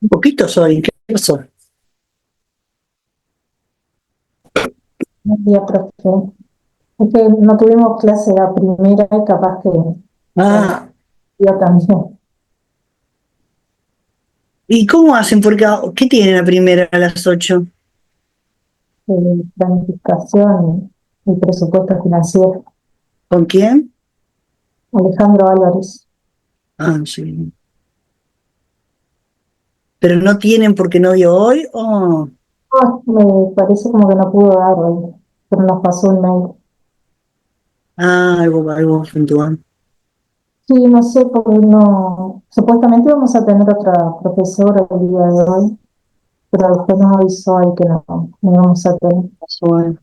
Un poquito soy, ¿qué pasó? Buen día, profe. Es que no tuvimos clase la primera y capaz que Ah, yo también. ¿y cómo hacen? Porque, ¿qué tienen la primera a las 8? Planificación y presupuesto financiero. ¿Con quién? Alejandro Álvarez. Ah, sí. ¿Pero no tienen porque no dio hoy? Oh, Me parece como que no pudo dar hoy, pero nos pasó un mail. algo puntual. Sí, no sé, porque no. Supuestamente vamos a tener otra profesora el día de hoy, pero después nos avisó ahí que no vamos a tener. Bueno,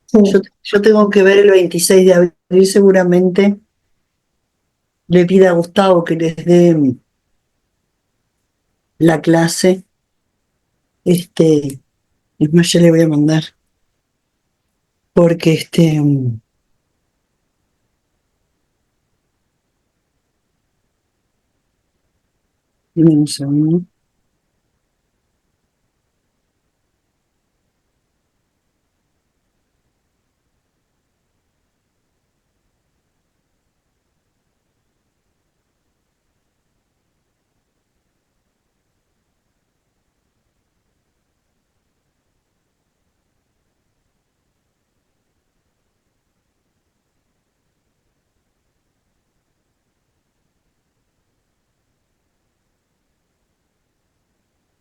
Sí, yo tengo que ver el 26 de abril seguramente. Le pida a Gustavo que les dé la clase. Es más, ya le voy a mandar. Porque dime un segundo.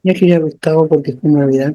Ya quería a Gustavo porque es una Navidad.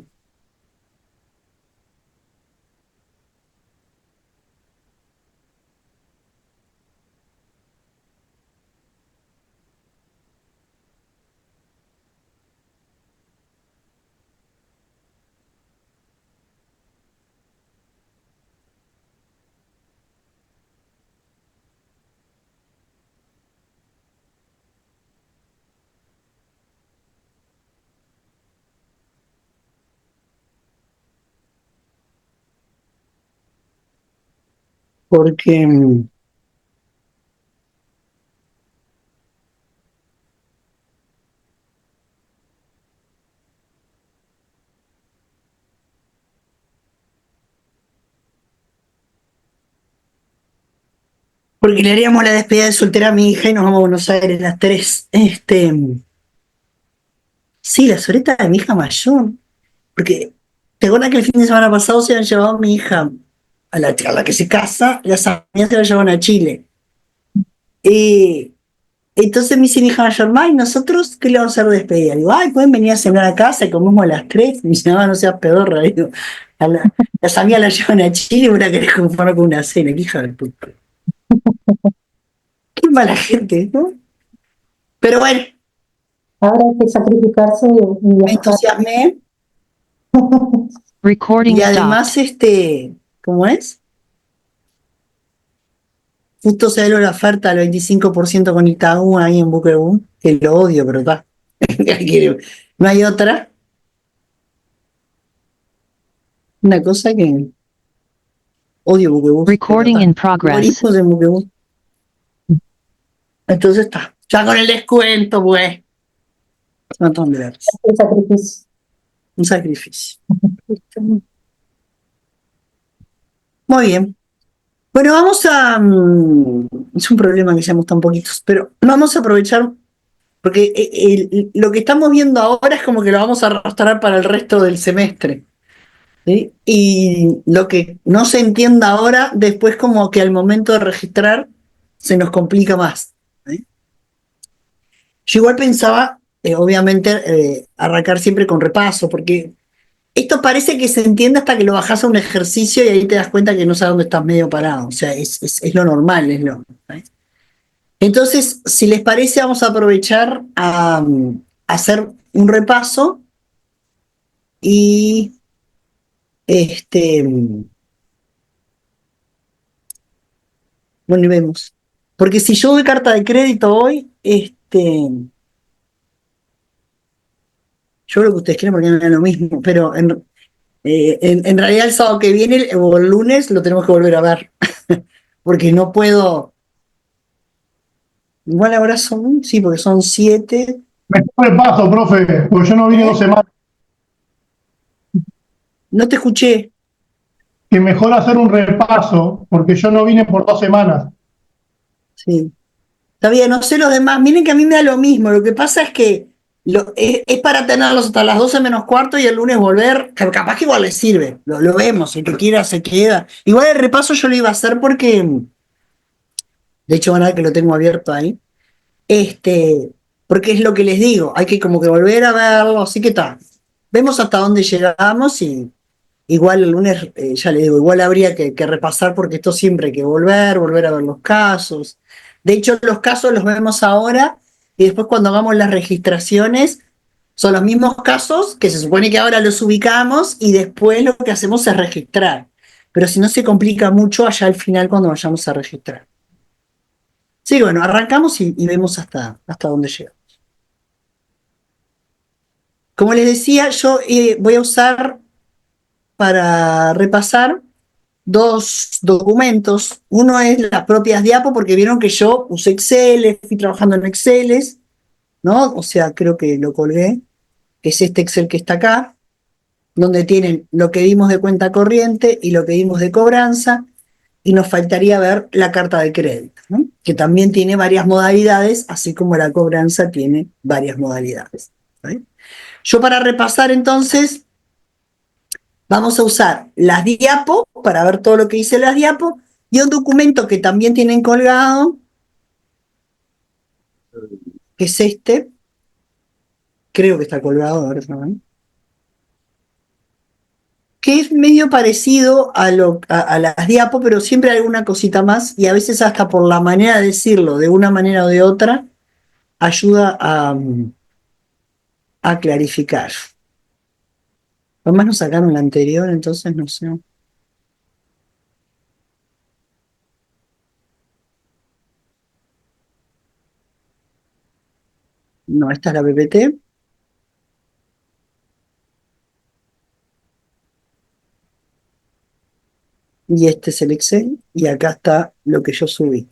Porque, porque le haríamos la despedida de soltera a mi hija y nos vamos a Buenos Aires las tres. Sí, la soleta de mi hija mayor. Porque, ¿te acuerdas que el fin de semana pasado se habían llevado a mi hija a la que se casa? Las amigas se la llevaron a Chile. Eh, entonces me dice mi hija mayor, ¿y nosotros qué le vamos a hacer de despedida? Digo, pueden venir a cenar a casa y comemos a las tres. Me dice, no seas pedorra. Digo, las amigas la llevan a Chile y una querés conformar con una cena. Qué hija de puta. Qué mala gente, ¿no? Pero bueno, ahora hay que sacrificarse y me viajar. entusiasmé Recording y además, stopped. ¿cómo es? Justo salió la oferta al 25% con Itaú ahí en Buquebú, que lo odio, pero está. No hay otra. Una cosa que odio Buquebú, pero Recording está. in progress. Morimos en Buquebú. Entonces está. Ya con el descuento, pues. Un montón de veras. El sacrificio. Un sacrificio. Muy bien. Bueno, vamos a. Es un problema que seamos tan poquitos, pero vamos a aprovechar, porque lo que estamos viendo ahora es como que lo vamos a arrastrar para el resto del semestre. ¿Sí? Y lo que no se entienda ahora, después como que al momento de registrar se nos complica más. ¿Sí? Yo igual pensaba, obviamente, arrancar siempre con repaso, porque esto parece que se entiende hasta que lo bajás a un ejercicio y ahí te das cuenta que no sabes dónde estás medio parado. O sea, es lo normal, ¿sí? Entonces, si les parece, vamos a aprovechar a hacer un repaso y este, bueno, y vemos. Porque si yo doy carta de crédito hoy, yo lo que ustedes quieren porque no es lo mismo, pero en realidad el sábado que viene o el lunes lo tenemos que volver a ver. Porque no puedo, igual ahora son, sí, porque son 7. Mejor repaso, profe, porque yo no vine 2 semanas. No te escuché. Que mejor hacer un repaso, porque yo no vine por 2 semanas. Sí. Está bien, no sé los demás. Miren que a mí me da lo mismo. Lo que pasa es que es para tenerlos hasta las 12 menos cuarto y el lunes volver. Capaz que igual les sirve. Lo vemos. El que quiera se queda. Igual el repaso yo lo iba a hacer porque, de hecho, van a ver que lo tengo abierto ahí. Porque es lo que les digo. Hay que como que volver a verlo. Así que está. Vemos hasta dónde llegamos y igual el lunes, ya le digo, igual habría que repasar porque esto siempre hay que volver a ver los casos. De hecho, los casos los vemos ahora y después cuando hagamos las registraciones son los mismos casos que se supone que ahora los ubicamos y después lo que hacemos es registrar. Pero si no se complica mucho allá al final cuando vayamos a registrar. Sí, bueno, arrancamos y vemos hasta dónde llega. Como les decía, yo voy a usar para repasar dos documentos. Uno es las propias diapos, porque vieron que yo usé Excel, fui trabajando en Excel, ¿no? O sea, creo que lo colgué, que es este Excel que está acá, donde tienen lo que dimos de cuenta corriente y lo que dimos de cobranza, y nos faltaría ver la carta de crédito, ¿no? Que también tiene varias modalidades, así como la cobranza tiene varias modalidades. ¿Sí? Yo para repasar entonces vamos a usar las diapos para ver todo lo que hice las diapos y un documento que también tienen colgado, que es este, creo que está colgado, a ver, que es medio parecido a las diapos, pero siempre hay alguna cosita más y a veces hasta por la manera de decirlo, de una manera o de otra, ayuda a clarificar. Además nos sacaron la anterior, entonces no sé. No, esta es la PPT. Y este es el Excel, y acá está lo que yo subí.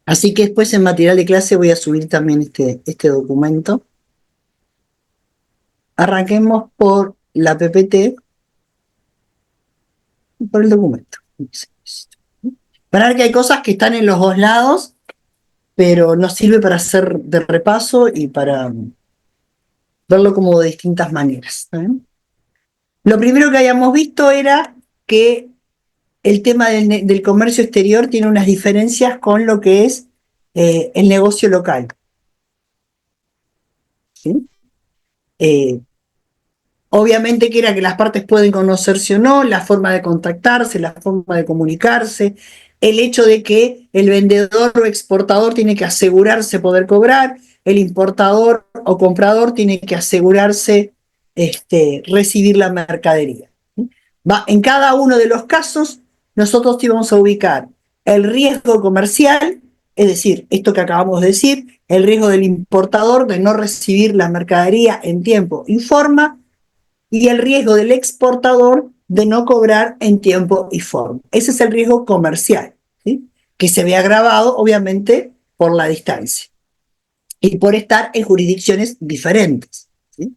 Así que después en material de clase voy a subir también este documento. Arranquemos por la PPT y por el documento. Para ver que hay cosas que están en los dos lados, pero nos sirve para hacer de repaso y para verlo como de distintas maneras. ¿Saben? Lo primero que habíamos visto era que el tema del comercio exterior tiene unas diferencias con lo que es el negocio local. ¿Sí? Obviamente que era que las partes pueden conocerse o no, la forma de contactarse, la forma de comunicarse, el hecho de que el vendedor o exportador tiene que asegurarse poder cobrar, el importador o comprador tiene que asegurarse recibir la mercadería. En cada uno de los casos, nosotros íbamos a ubicar el riesgo comercial, es decir, esto que acabamos de decir, el riesgo del importador de no recibir la mercadería en tiempo y forma, y el riesgo del exportador de no cobrar en tiempo y forma. Ese es el riesgo comercial, ¿sí? Que se ve agravado, obviamente, por la distancia y por estar en jurisdicciones diferentes. ¿Sí?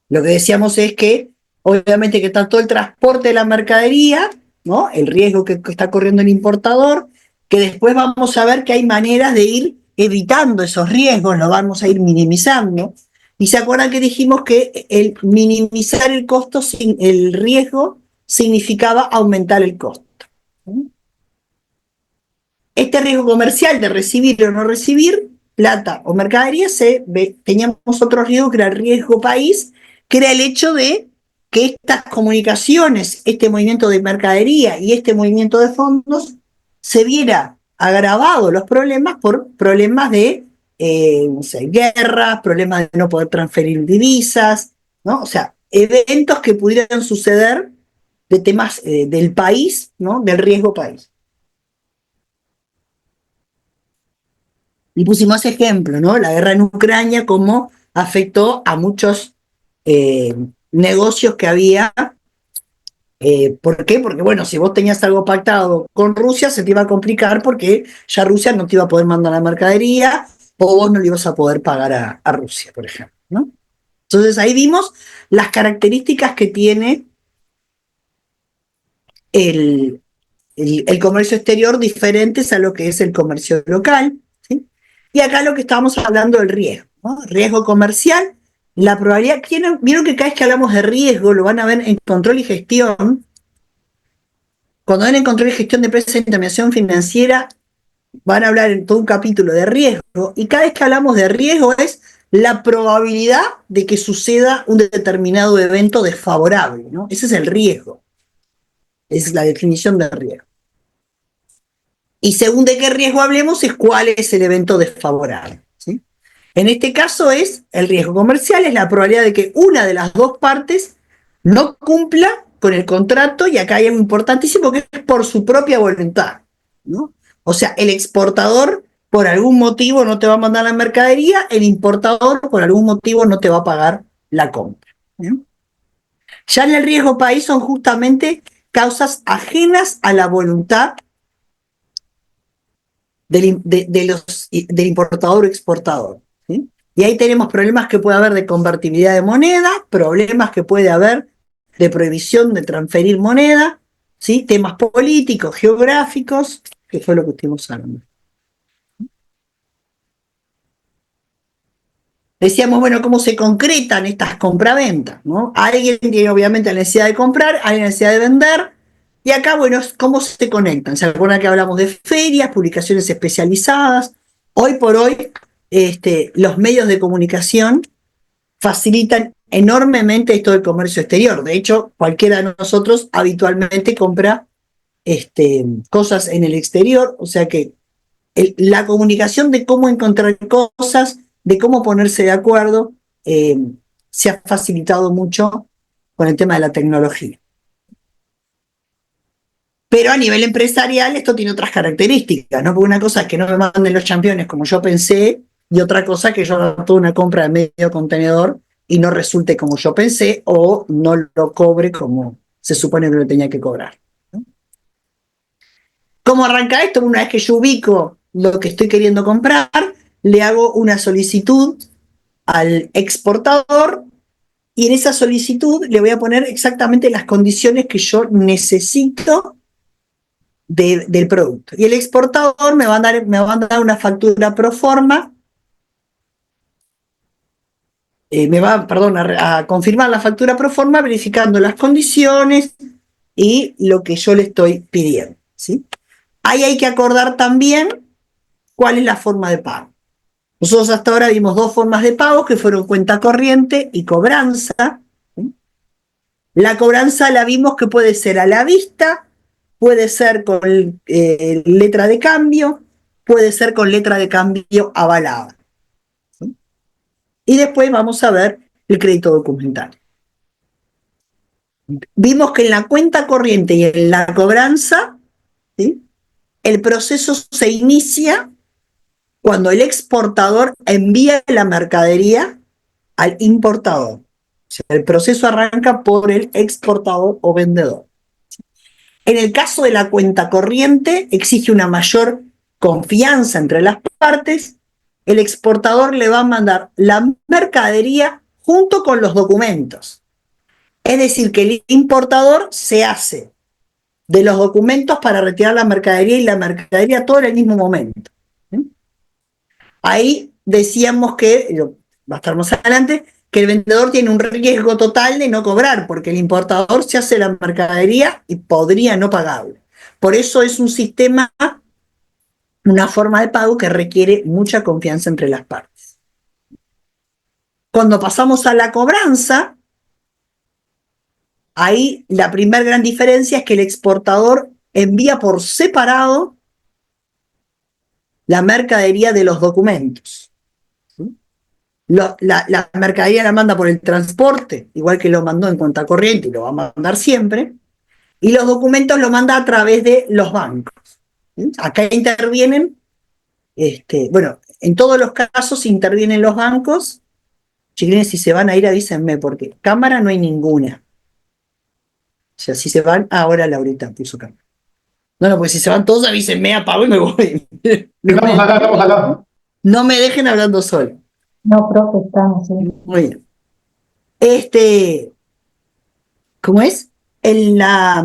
Lo que decíamos es que, obviamente, que está todo el transporte de la mercadería, ¿no? El riesgo que está corriendo el importador, que después vamos a ver que hay maneras de ir evitando esos riesgos, lo vamos a ir minimizando. Y se acuerdan que dijimos que el minimizar el costo, el riesgo, significaba aumentar el costo. Este riesgo comercial de recibir o no recibir plata o mercadería, teníamos otro riesgo que era el riesgo país, que era el hecho de que estas comunicaciones, este movimiento de mercadería y este movimiento de fondos, se viera agravado los problemas por problemas de no sé, guerras, problemas de no poder transferir divisas, ¿no? O sea, eventos que pudieran suceder de temas del país, ¿no? Del riesgo país. Y pusimos ejemplo, ¿no? La guerra en Ucrania, cómo afectó a muchos negocios que había. ¿Por qué? Porque, bueno, si vos tenías algo pactado con Rusia, se te iba a complicar porque ya Rusia no te iba a poder mandar la mercadería o vos no le ibas a poder pagar a Rusia, por ejemplo, ¿no? Entonces ahí vimos las características que tiene el, el comercio exterior diferentes a lo que es el comercio local, ¿sí? Y acá lo que estábamos hablando del riesgo, ¿no? Riesgo comercial, la probabilidad, vieron que cada vez que hablamos de riesgo lo van a ver en control y gestión. Cuando ven en control y gestión de empresas de intermediación financiera, van a hablar en todo un capítulo de riesgo, y cada vez que hablamos de riesgo es la probabilidad de que suceda un determinado evento desfavorable, ¿no? Ese es el riesgo, es la definición de riesgo. Y según de qué riesgo hablemos es cuál es el evento desfavorable, ¿sí? En este caso es el riesgo comercial, es la probabilidad de que una de las dos partes no cumpla con el contrato, y acá hay algo importantísimo que es por su propia voluntad, ¿no? O sea, el exportador por algún motivo no te va a mandar la mercadería, el importador por algún motivo no te va a pagar la compra, ¿no? Ya en el riesgo país son justamente causas ajenas a la voluntad del importador o exportador, ¿sí? Y ahí tenemos problemas que puede haber de convertibilidad de moneda, problemas que puede haber de prohibición de transferir moneda, ¿sí? Temas políticos, geográficos, que fue lo que estuvimos hablando. Decíamos, bueno, ¿cómo se concretan estas compraventas, ¿no? Alguien tiene obviamente la necesidad de comprar, hay la necesidad de vender, y acá, bueno, ¿cómo se conectan? ¿Se acuerdan que hablamos de ferias, publicaciones especializadas? Hoy por hoy, los medios de comunicación facilitan enormemente esto del comercio exterior. De hecho, cualquiera de nosotros habitualmente compra cosas en el exterior, o sea que la comunicación de cómo encontrar cosas, de cómo ponerse de acuerdo, se ha facilitado mucho con el tema de la tecnología. Pero a nivel empresarial esto tiene otras características, ¿no? Porque una cosa es que no me manden los championes como yo pensé, y otra cosa es que yo haga toda una compra de medio contenedor y no resulte como yo pensé, o no lo cobre como se supone que lo tenía que cobrar, ¿no? ¿Cómo arranca esto? Una vez que yo ubico lo que estoy queriendo comprar, le hago una solicitud al exportador, y en esa solicitud le voy a poner exactamente las condiciones que yo necesito del producto. Y el exportador me va a dar una factura pro forma, a confirmar la factura pro forma verificando las condiciones y lo que yo le estoy pidiendo, ¿sí? Ahí hay que acordar también cuál es la forma de pago. Nosotros hasta ahora vimos dos formas de pago que fueron cuenta corriente y cobranza, ¿sí? La cobranza la vimos que puede ser a la vista, puede ser con letra de cambio, puede ser con letra de cambio avalada, ¿sí? Y después vamos a ver el crédito documentario. Vimos que en la cuenta corriente y en la cobranza, ¿sí?, el proceso se inicia cuando el exportador envía la mercadería al importador. O sea, el proceso arranca por el exportador o vendedor. En el caso de la cuenta corriente, existe una mayor confianza entre las partes. El exportador le va a mandar la mercadería junto con los documentos. Es decir, que el importador se hace de los documentos para retirar la mercadería, y la mercadería todo en el mismo momento. ¿Sí? Ahí decíamos que, va a estar más adelante, que el vendedor tiene un riesgo total de no cobrar, porque el importador se hace la mercadería y podría no pagarlo. Por eso es un sistema, una forma de pago que requiere mucha confianza entre las partes. Cuando pasamos a la cobranza, ahí la primera gran diferencia es que el exportador envía por separado la mercadería de los documentos. La mercadería la manda por el transporte, igual que lo mandó en cuenta corriente y lo va a mandar siempre, y los documentos lo manda a través de los bancos. ¿Sí? Acá intervienen, bueno, en todos los casos intervienen los bancos. Chiquilines, si se van a ir avísenme, porque cámara no hay ninguna. O sea, si se van, ahora Laurita puso cámara. No, pues si se van todos avísenme, apago y me voy. Estamos acá, estamos acá. No me dejen hablando solo. No, profe, estamos, sí. Muy bien. ¿Cómo es? En la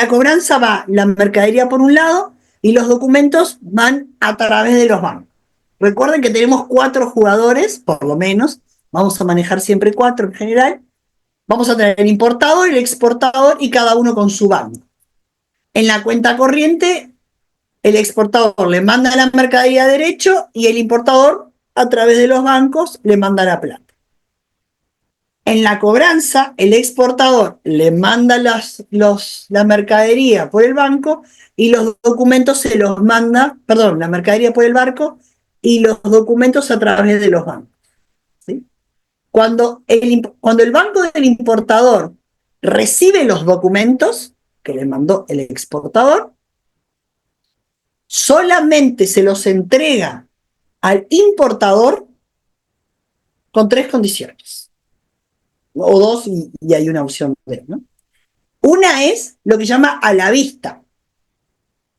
cobranza va la mercadería por un lado y los documentos van a través de los bancos. Recuerden que tenemos 4 jugadores, por lo menos, vamos a manejar siempre 4 en general. Vamos a tener el importador, el exportador y cada uno con su banco. En la cuenta corriente, el exportador le manda la mercadería derecho y el importador, a través de los bancos, le manda la plata. En la cobranza, el exportador le manda la mercadería por el banco y los documentos se los manda, perdón, la mercadería por el barco y los documentos a través de los bancos. ¿Sí? Cuando el banco del importador recibe los documentos que le mandó el exportador, solamente se los entrega al importador con 3 condiciones. O 2 y hay una opción de, ¿no? Una es lo que llama a la vista.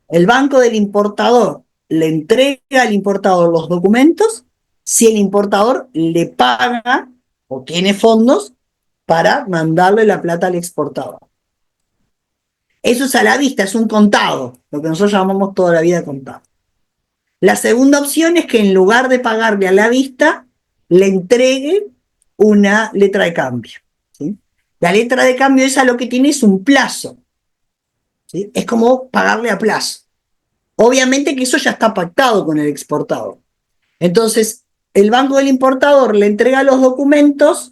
El banco del importador le entrega al importador los documentos si el importador le paga o tiene fondos para mandarle la plata al exportador. Eso es a la vista, es un contado, lo que nosotros llamamos toda la vida contado. La segunda opción es que en lugar de pagarle a la vista, le entregue una letra de cambio. ¿Sí? La letra de cambio esa lo que tiene es un plazo. ¿Sí? Es como pagarle a plazo. Obviamente que eso ya está pactado con el exportador. Entonces, el banco del importador le entrega los documentos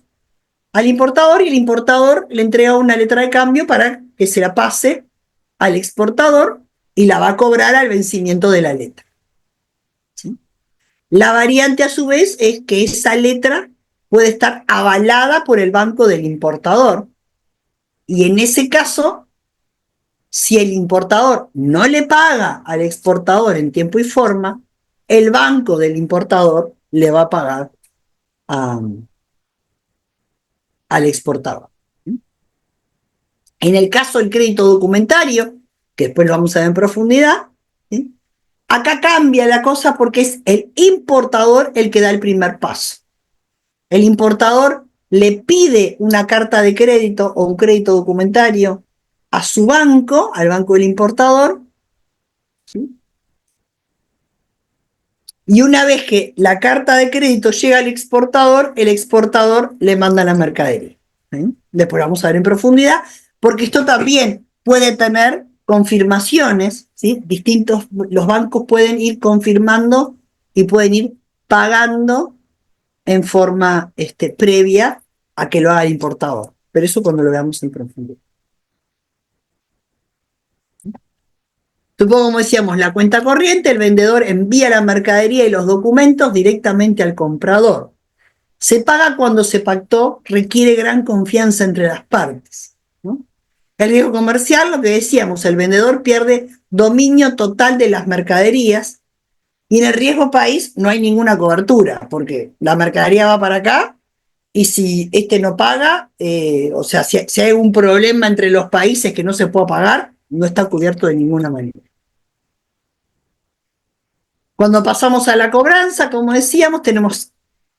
al importador y el importador le entrega una letra de cambio para que se la pase al exportador y la va a cobrar al vencimiento de la letra. ¿Sí? La variante, a su vez, es que esa letra puede estar avalada por el banco del importador. Y en ese caso, si el importador no le paga al exportador en tiempo y forma, el banco del importador le va a pagar al exportador. En el caso del crédito documentario, que después lo vamos a ver en profundidad, ¿sí? Acá cambia la cosa porque es el importador el que da el primer paso. El importador le pide una carta de crédito o un crédito documentario a su banco, al banco del importador, ¿sí? Y una vez que la carta de crédito llega al exportador, el exportador le manda la mercadería. ¿Sí? Después vamos a ver en profundidad, porque esto también puede tener confirmaciones, ¿sí? Los bancos pueden ir confirmando y pueden ir pagando en forma previa a que lo haga el importador. Pero eso cuando lo veamos en profundidad. Supongo, como decíamos, la cuenta corriente, el vendedor envía la mercadería y los documentos directamente al comprador. Se paga cuando se pactó, requiere gran confianza entre las partes, ¿no? El riesgo comercial, lo que decíamos, el vendedor pierde dominio total de las mercaderías y en el riesgo país no hay ninguna cobertura, porque la mercadería va para acá y si no paga, o sea, si hay un problema entre los países que no se pueda pagar, no está cubierto de ninguna manera. Cuando pasamos a la cobranza, como decíamos, tenemos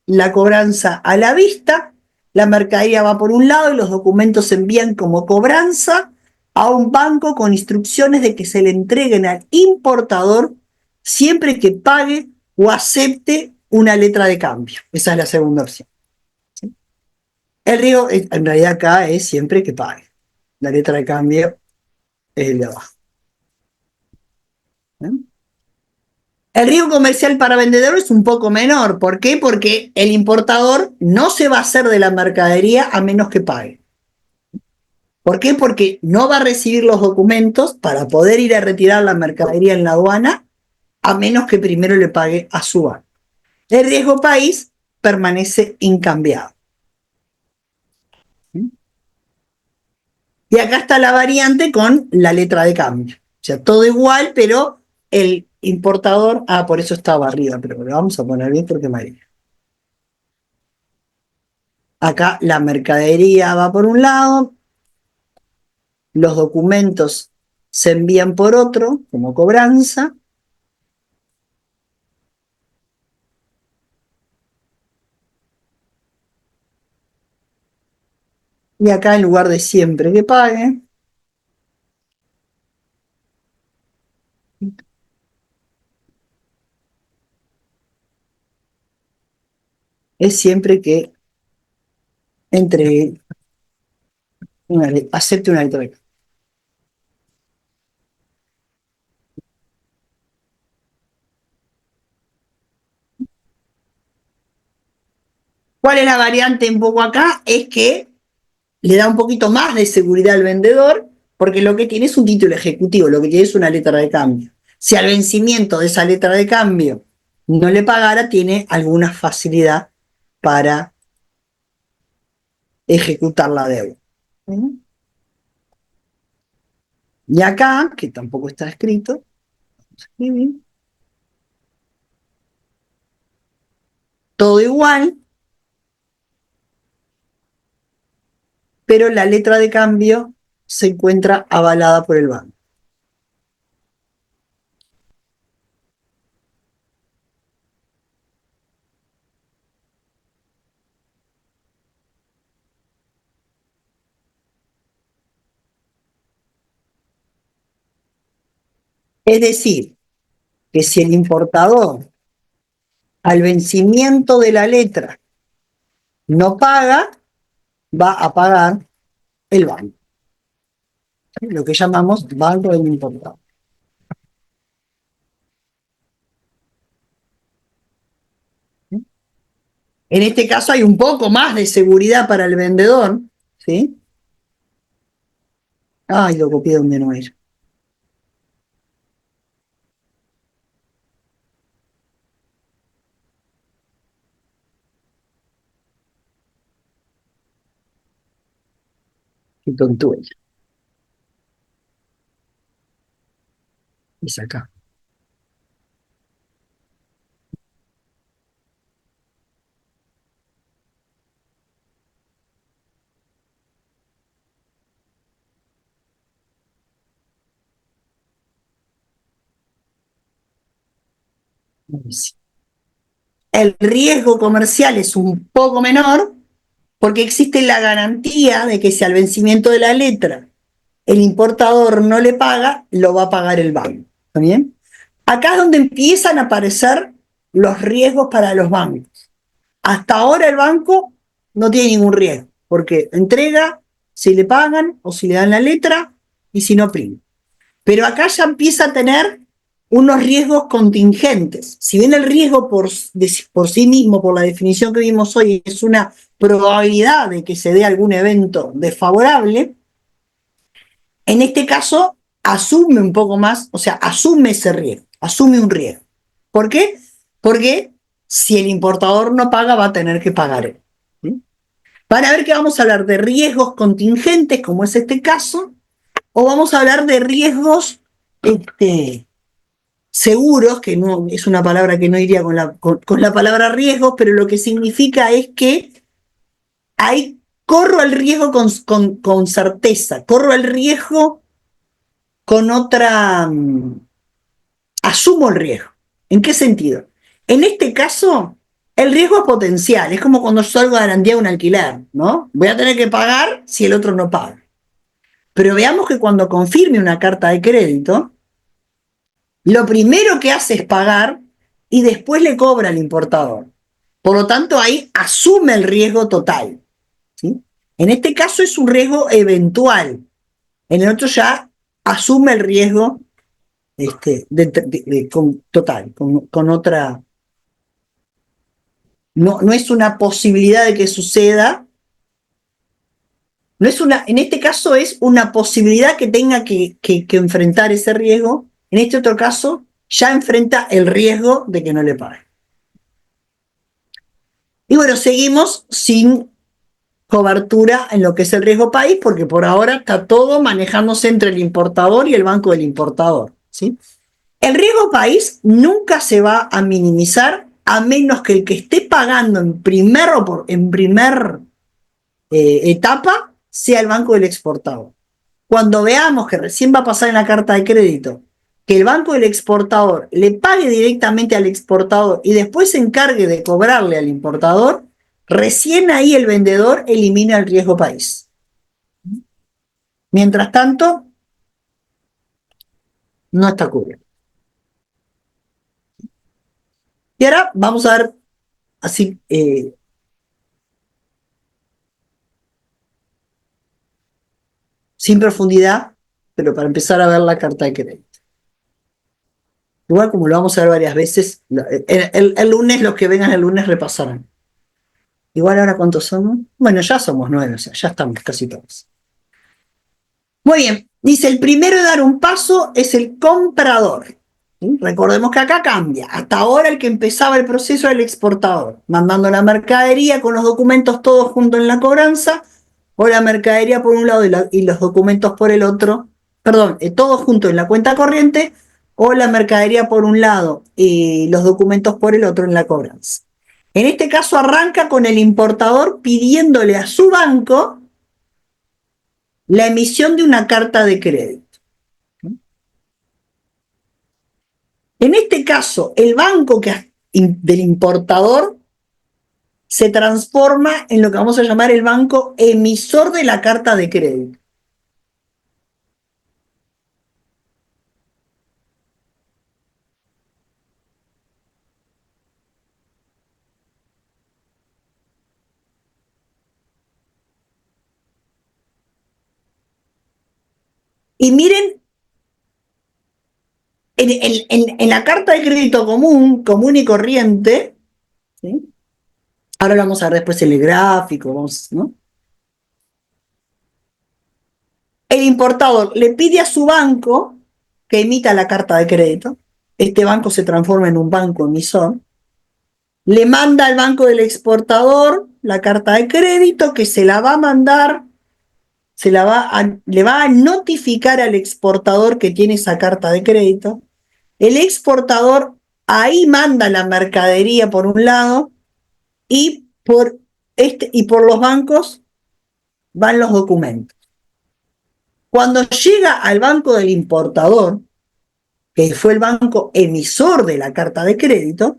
la cobranza a la vista, la mercadería va por un lado y los documentos se envían como cobranza a un banco con instrucciones de que se le entreguen al importador siempre que pague o acepte una letra de cambio. Esa es la segunda opción. ¿Sí? El riesgo, en realidad acá es siempre que pague. La letra de cambio es el de abajo. ¿Eh? El riesgo comercial para vendedor es un poco menor. ¿Por qué? Porque el importador no se va a hacer de la mercadería a menos que pague. ¿Por qué? Porque no va a recibir los documentos para poder ir a retirar la mercadería en la aduana a menos que primero le pague a su banco. El riesgo país permanece incambiado. Y acá está la variante con la letra de cambio. O sea, todo igual, pero el importador, por eso estaba arriba, pero lo vamos a poner bien porque María. Acá la mercadería va por un lado, los documentos se envían por otro, como cobranza, Y acá en lugar de siempre que pague, es siempre que entregue acepte una letra de cambio. ¿Cuál es la variante un poco acá? Es que le da un poquito más de seguridad al vendedor, porque lo que tiene es un título ejecutivo, lo que tiene es una letra de cambio. Si al vencimiento de esa letra de cambio no le pagara, tiene alguna facilidad para ejecutar la deuda. Y acá, que tampoco está escrito, todo igual, pero la letra de cambio se encuentra avalada por el banco. Es decir, que si el importador al vencimiento de la letra no paga, va a pagar el banco, lo que llamamos banco del importador. En este caso hay un poco más de seguridad para el vendedor, ¿sí? Ay, lo copié donde no era. Qué tontuela. Es acá. El riesgo comercial es un poco menor porque existe la garantía de que si al vencimiento de la letra el importador no le paga, lo va a pagar el banco. ¿Está bien? Acá es donde empiezan a aparecer los riesgos para los bancos. Hasta ahora el banco no tiene ningún riesgo, porque entrega si le pagan o si le dan la letra y si no prima. Pero acá ya empieza a tener unos riesgos contingentes. Si bien el riesgo por sí mismo, por la definición que vimos hoy, es una probabilidad de que se dé algún evento desfavorable, en este caso asume un poco más, o sea, asume ese riesgo, asume un riesgo. ¿Por qué? Porque si el importador no paga, va a tener que pagar él. ¿Sí? Van a ver que vamos a hablar de riesgos contingentes, como es este caso, o vamos a hablar de riesgos seguros, que no es una palabra que no iría con la palabra riesgos, pero lo que significa es que ahí corro el riesgo con certeza, corro el riesgo con otra, asumo el riesgo. ¿En qué sentido? En este caso, el riesgo es potencial, es como cuando yo salgo a garantía un alquiler, ¿no? Voy a tener que pagar si el otro no paga. Pero veamos que cuando confirme una carta de crédito, lo primero que hace es pagar y después le cobra al importador. Por lo tanto, ahí asume el riesgo total. ¿Sí? En este caso es un riesgo eventual. En el otro ya asume el riesgo total, con otra. No es una posibilidad de que suceda. No es en este caso es una posibilidad que tenga que enfrentar ese riesgo. En este otro caso, ya enfrenta el riesgo de que no le pague. Y bueno, seguimos sin cobertura en lo que es el riesgo país, porque por ahora está todo manejándose entre el importador y el banco del importador. ¿Sí? El riesgo país nunca se va a minimizar a menos que el que esté pagando en primer etapa sea el banco del exportador. Cuando veamos que recién va a pasar en la carta de crédito que el banco del exportador le pague directamente al exportador y después se encargue de cobrarle al importador, recién ahí el vendedor elimina el riesgo país. Mientras tanto, no está cubierto. Y ahora vamos a ver así, sin profundidad, pero para empezar a ver la carta de crédito. Igual como lo vamos a ver varias veces, el lunes, los que vengan el lunes repasarán. Igual ahora ¿cuántos somos? Bueno, ya somos 9, o sea, ya estamos casi todos. Muy bien, dice, el primero de dar un paso es el comprador. ¿Sí? Recordemos que acá cambia. Hasta ahora el que empezaba el proceso era el exportador, mandando la mercadería con los documentos todos juntos en la cobranza, o la mercadería por un lado y los documentos por el otro, perdón, todos juntos en la cuenta corriente, o la mercadería por un lado y los documentos por el otro en la cobranza. En este caso arranca con el importador pidiéndole a su banco la emisión de una carta de crédito. En este caso, el banco del importador se transforma en lo que vamos a llamar el banco emisor de la carta de crédito. Y miren, en la carta de crédito común y corriente, ¿sí? Ahora lo vamos a ver después en el gráfico, ¿no? El importador le pide a su banco que emita la carta de crédito. Este banco se transforma en un banco emisor. Le manda al banco del exportador la carta de crédito que se la va a mandar, le va a notificar al exportador que tiene esa carta de crédito. El exportador ahí manda la mercadería por un lado y por los bancos van los documentos. Cuando llega al banco del importador, que fue el banco emisor de la carta de crédito,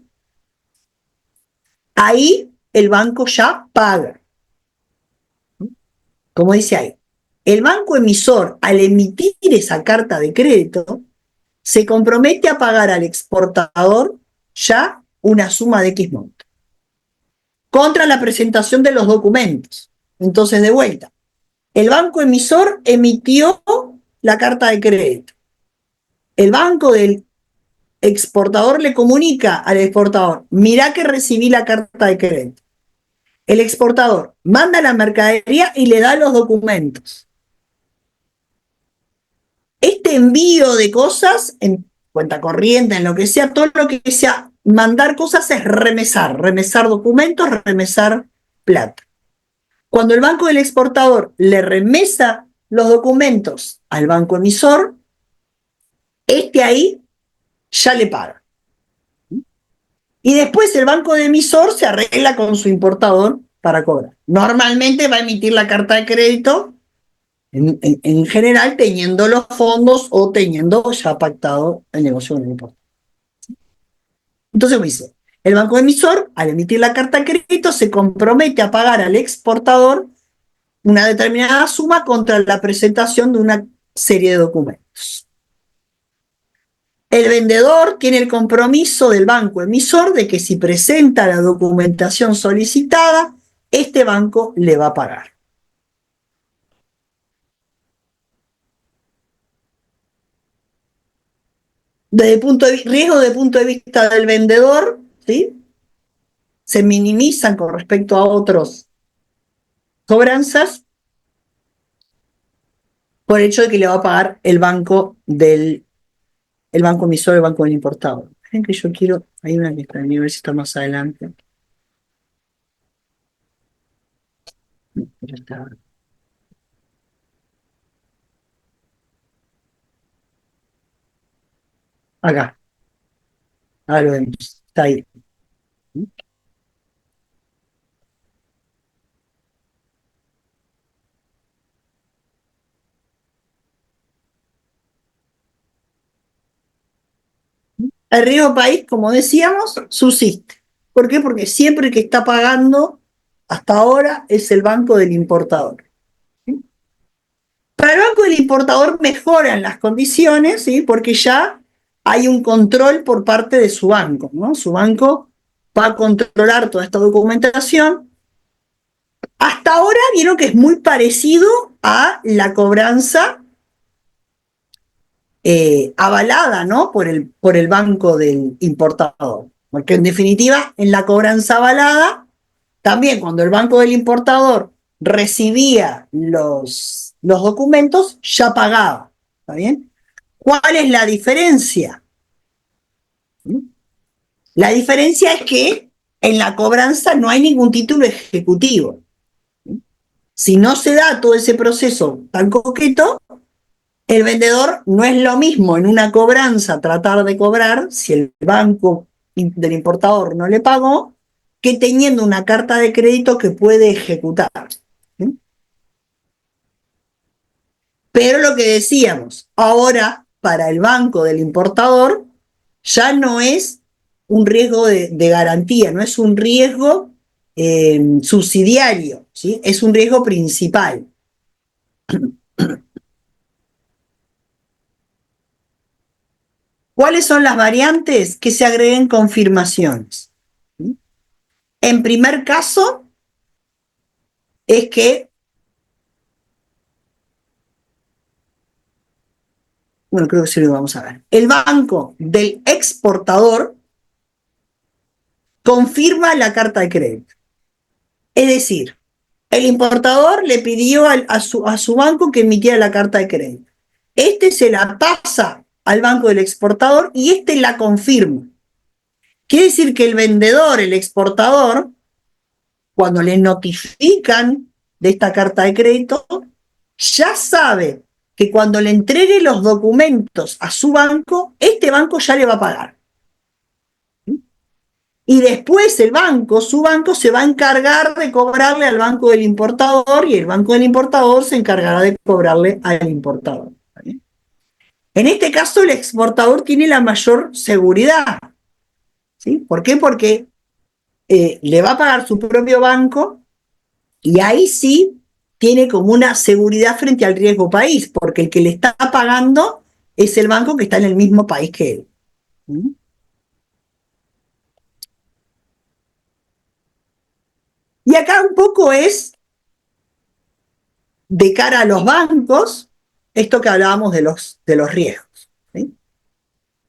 ahí el banco ya paga. Como dice ahí, el banco emisor, al emitir esa carta de crédito, se compromete a pagar al exportador ya una suma de X monto, contra la presentación de los documentos. Entonces, de vuelta, el banco emisor emitió la carta de crédito. El banco del exportador le comunica al exportador, mirá que recibí la carta de crédito. El exportador manda la mercadería y le da los documentos. Este envío de cosas, en cuenta corriente, en lo que sea, todo lo que sea, mandar cosas es remesar documentos, remesar plata. Cuando el banco del exportador le remesa los documentos al banco emisor, este ahí ya le paga. Y después el banco de emisor se arregla con su importador para cobrar. Normalmente va a emitir la carta de crédito, en general teniendo los fondos o teniendo ya pactado el negocio con el importador. Entonces, ¿qué dice? El banco emisor, al emitir la carta de crédito, se compromete a pagar al exportador una determinada suma contra la presentación de una serie de documentos. El vendedor tiene el compromiso del banco emisor de que si presenta la documentación solicitada, este banco le va a pagar. Riesgo desde el punto de vista del vendedor, ¿sí? Se minimizan con respecto a otros cobranzas por el hecho de que le va a pagar el banco emisor, el banco del importador. Miren que yo quiero, hay una que está en mi, a ver si está más adelante. Ya está. Acá, ahora lo vemos, está ahí. El riesgo país, como decíamos, subsiste. ¿Por qué? Porque siempre que está pagando, hasta ahora, es el banco del importador. Para el banco del importador mejoran las condiciones, ¿sí? Porque ya hay un control por parte de su banco, ¿no? Su banco va a controlar toda esta documentación. Hasta ahora vieron que es muy parecido a la cobranza avalada, ¿no? Por el banco del importador. Porque en definitiva, en la cobranza avalada, también cuando el banco del importador recibía los documentos, ya pagaba. ¿Está bien? ¿Cuál es la diferencia? La diferencia es que en la cobranza no hay ningún título ejecutivo. Si no se da todo ese proceso tan coqueto, el vendedor no es lo mismo en una cobranza tratar de cobrar si el banco del importador no le pagó, que teniendo una carta de crédito que puede ejecutar. ¿Sí? Pero lo que decíamos, ahora para el banco del importador ya no es un riesgo de garantía, no es un riesgo subsidiario, ¿sí? Es un riesgo principal. ¿Cuáles son las variantes? Que se agreguen confirmaciones. En primer caso, es que, bueno, creo que sí lo vamos a ver. El banco del exportador confirma la carta de crédito. Es decir, el importador le pidió a su banco que emitiera la carta de crédito. Este se la pasa al banco del exportador y este la confirma. Quiere decir que el vendedor, el exportador, cuando le notifican de esta carta de crédito, ya sabe que cuando le entregue los documentos a su banco, este banco ya le va a pagar. Y después el banco, su banco, se va a encargar de cobrarle al banco del importador y el banco del importador se encargará de cobrarle al importador. En este caso, el exportador tiene la mayor seguridad. ¿Sí? ¿Por qué? Porque le va a pagar su propio banco y ahí sí tiene como una seguridad frente al riesgo país, porque el que le está pagando es el banco que está en el mismo país que él. ¿Mm? Y acá un poco es de cara a los bancos, esto que hablábamos de los riesgos. ¿Sí?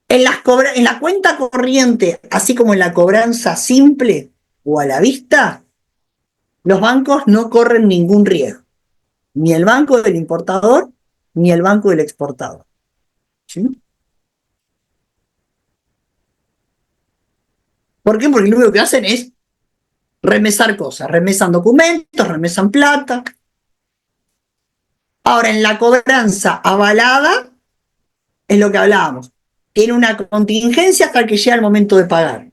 En la cuenta corriente, así como en la cobranza simple o a la vista, los bancos no corren ningún riesgo. Ni el banco del importador, ni el banco del exportador. ¿Sí? ¿Por qué? Porque lo único que hacen es remesar cosas, remesan documentos, remesan plata. Ahora, en la cobranza avalada, es lo que hablábamos, tiene una contingencia hasta que llega el momento de pagar.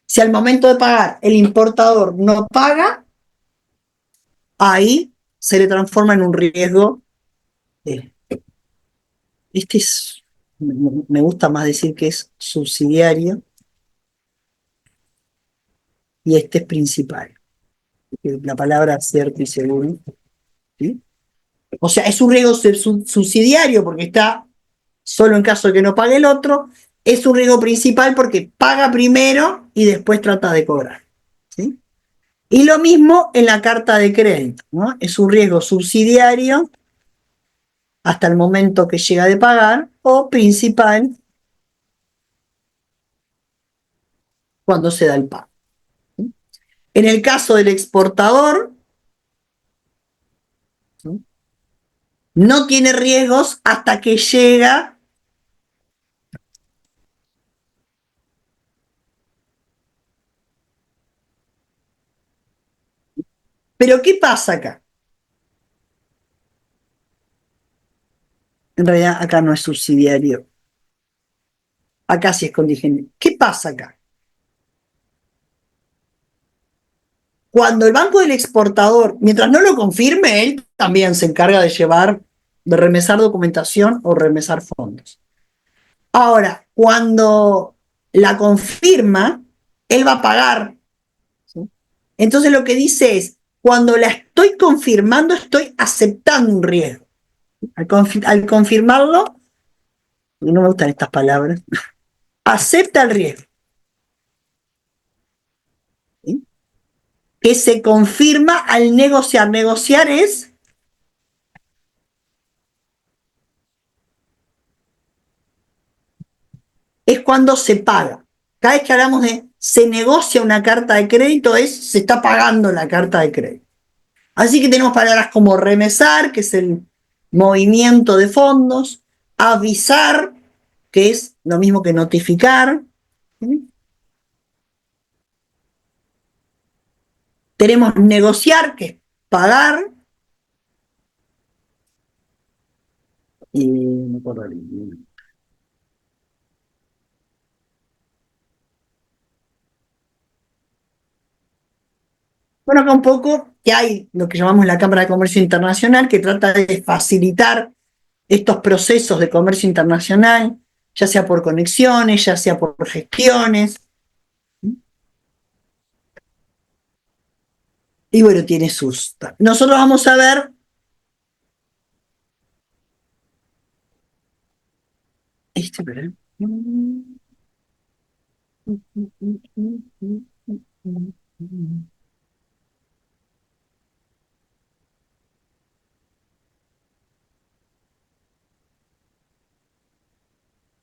Si al momento de pagar el importador no paga, ahí se le transforma en un riesgo. Este es, me gusta más decir que es subsidiario y este es principal. La palabra cierto y seguro. ¿Sí? O sea, es un riesgo subsidiario porque está solo en caso de que no pague el otro. Es un riesgo principal porque paga primero y después trata de cobrar. ¿Sí? Y lo mismo en la carta de crédito, ¿no? Es un riesgo subsidiario hasta el momento que llega de pagar o principal cuando se da el pago. ¿Sí? En el caso del exportador, ¿sí? No tiene riesgos hasta que llega. Pero ¿qué pasa acá? En realidad acá no es subsidiario. Acá sí es contingente. ¿Qué pasa acá? Cuando el banco del exportador, mientras no lo confirme, él también se encarga de llevar, de remesar documentación o remesar fondos. Ahora, cuando la confirma, él va a pagar. ¿Sí? Entonces lo que dice es, cuando la estoy confirmando, estoy aceptando un riesgo. Al confirmarlo, y no me gustan estas palabras, acepta el riesgo. ¿Sí? Que se confirma al negociar. Negociar es cuando se paga. Cada vez que hablamos de se negocia una carta de crédito, se está pagando la carta de crédito. Así que tenemos palabras como remesar, que es el movimiento de fondos, avisar, que es lo mismo que notificar. ¿Sí? Tenemos negociar, que es pagar. Y no me acuerdo bien. Bueno, acá un poco que hay lo que llamamos la Cámara de Comercio Internacional, que trata de facilitar estos procesos de comercio internacional, ya sea por conexiones, ya sea por gestiones. Y bueno, tiene sus... Nosotros vamos a ver... ¿verdad?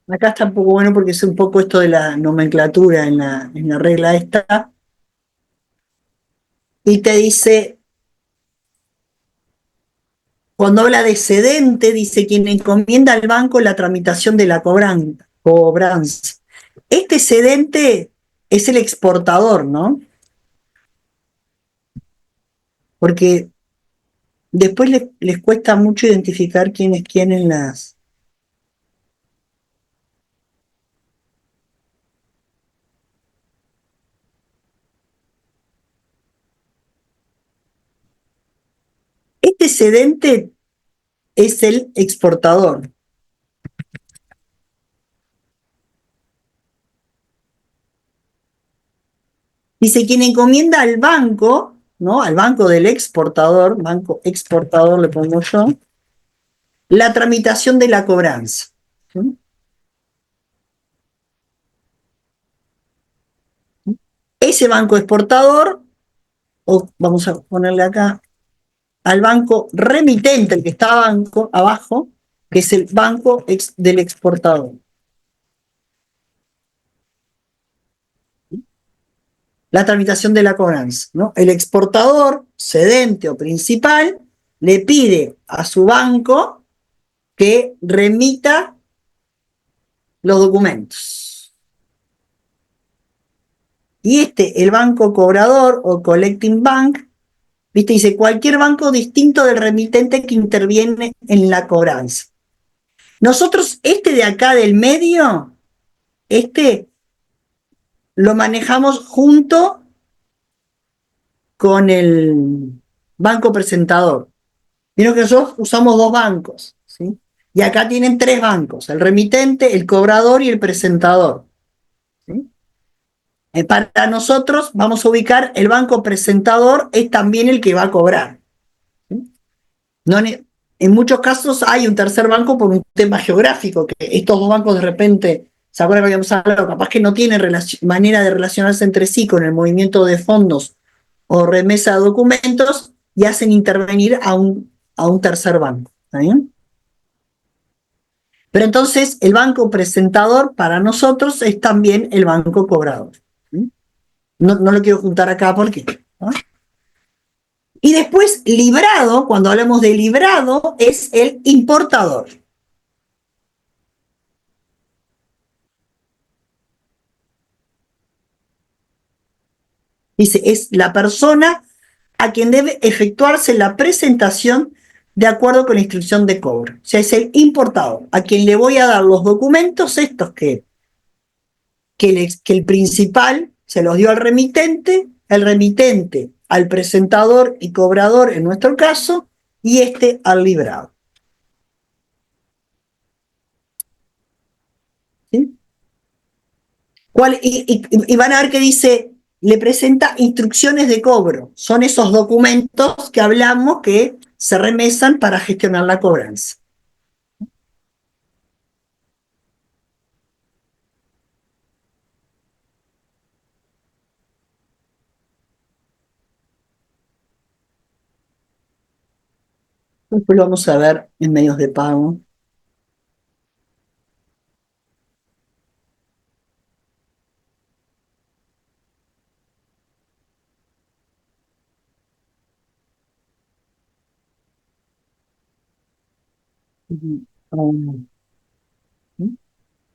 Acá está un poco bueno porque es un poco esto de la nomenclatura en la regla esta. Y te dice, cuando habla de cedente, dice quien encomienda al banco la tramitación de la cobranza. Este cedente es el exportador, ¿no? Porque después les cuesta mucho identificar quién es quién en las... Este cedente es el exportador. Dice, quien encomienda al banco, ¿no? Al banco del exportador, banco exportador le pongo yo, la tramitación de la cobranza. ¿Sí? Ese banco exportador, o vamos a ponerle acá, al banco remitente, el que está abajo, que es el banco del exportador. La tramitación de la cobranza, ¿no? El exportador, cedente o principal, le pide a su banco que remita los documentos. Y el banco cobrador o collecting bank, ¿viste? Dice cualquier banco distinto del remitente que interviene en la cobranza. Nosotros, de acá del medio, lo manejamos junto con el banco presentador. Vieron que nosotros usamos dos bancos, ¿sí? Y acá tienen tres bancos, el remitente, el cobrador y el presentador. ¿Sí? Para nosotros vamos a ubicar el banco presentador, es también el que va a cobrar. ¿Sí? No, en muchos casos hay un tercer banco por un tema geográfico, que estos dos bancos de repente, ¿se acuerdan que habíamos hablado? Capaz que no tienen manera de relacionarse entre sí con el movimiento de fondos o remesa de documentos y hacen intervenir a un tercer banco. ¿Está bien? Pero entonces el banco presentador para nosotros es también el banco cobrador. ¿Sí? No lo quiero juntar acá porque... ¿no? Y después librado, cuando hablamos de librado, es el importador. Dice, es la persona a quien debe efectuarse la presentación de acuerdo con la instrucción de cobro. O sea, es el importador, a quien le voy a dar los documentos estos que el principal se los dio al remitente, el remitente al presentador y cobrador en nuestro caso, y al librado. ¿Sí? Y van a ver que dice, le presenta instrucciones de cobro. Son esos documentos que hablamos que se remesan para gestionar la cobranza. Después lo vamos a ver en medios de pago.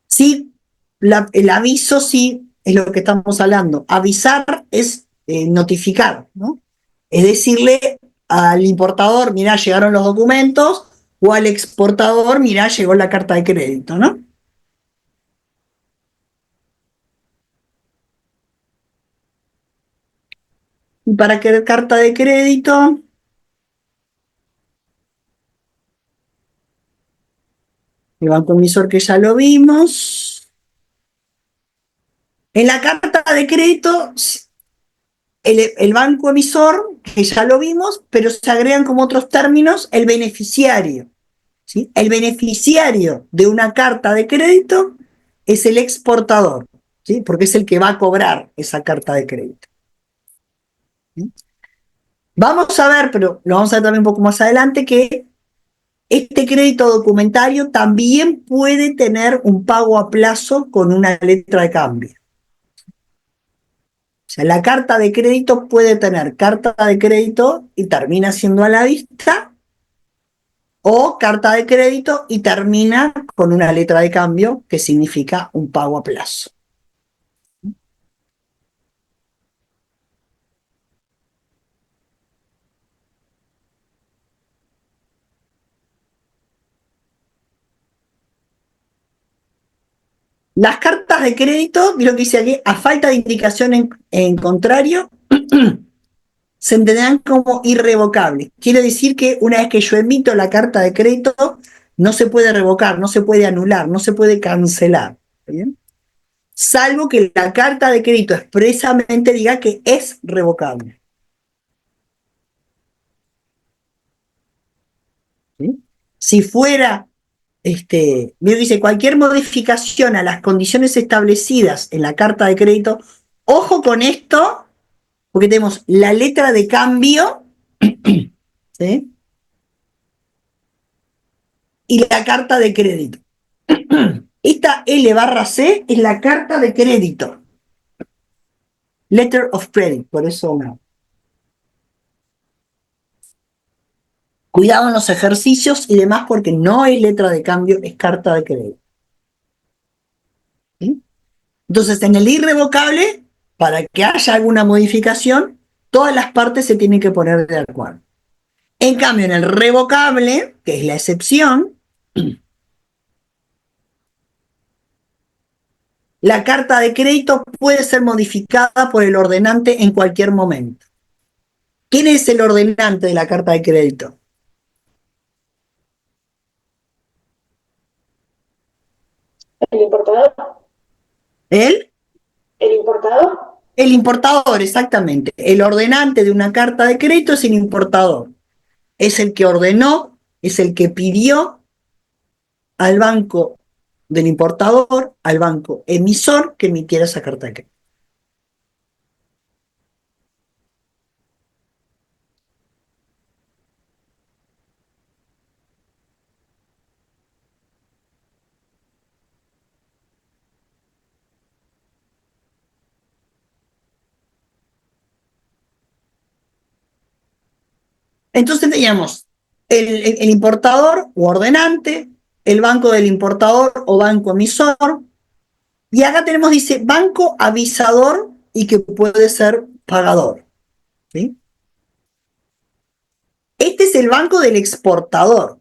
Sí, el aviso sí es lo que estamos hablando. Avisar es notificar, ¿no? Es decirle al importador, mirá, llegaron los documentos, o al exportador, mirá, llegó la carta de crédito, ¿no? Y para qué carta de crédito, el banco emisor que ya lo vimos. En la carta de crédito, el banco emisor, que ya lo vimos, pero se agregan como otros términos el beneficiario. ¿Sí? El beneficiario de una carta de crédito es el exportador, ¿sí? Porque es el que va a cobrar esa carta de crédito. ¿Sí? Vamos a ver, pero lo vamos a ver también un poco más adelante, que este crédito documentario también puede tener un pago a plazo con una letra de cambio. O sea, la carta de crédito puede tener carta de crédito y termina siendo a la vista, o carta de crédito y termina con una letra de cambio que significa un pago a plazo. Las cartas de crédito, lo que dice aquí, a falta de indicación en contrario, se entenderán como irrevocables. Quiere decir que una vez que yo emito la carta de crédito, no se puede revocar, no se puede anular, no se puede cancelar. ¿Bien? Salvo que la carta de crédito expresamente diga que es revocable. ¿Sí? Si fuera, dice, cualquier modificación a las condiciones establecidas en la carta de crédito, ojo con esto, porque tenemos la letra de cambio, ¿sí? Y la carta de crédito. Esta L/C es la carta de crédito. Letter of credit, por eso no. Cuidado en los ejercicios y demás, porque no es letra de cambio, es carta de crédito. ¿Sí? Entonces, en el irrevocable, para que haya alguna modificación, todas las partes se tienen que poner de acuerdo. En cambio, en el revocable, que es la excepción, la carta de crédito puede ser modificada por el ordenante en cualquier momento. ¿Quién es el ordenante de la carta de crédito? El importador. ¿Él? El importador. El importador, exactamente. El ordenante de una carta de crédito es el importador. Es el que ordenó, es el que pidió al banco del importador, al banco emisor, que emitiera esa carta de crédito. Entonces teníamos el importador o ordenante, el banco del importador o banco emisor, y acá tenemos, dice, banco avisador y que puede ser pagador. ¿Sí? Este es el banco del exportador.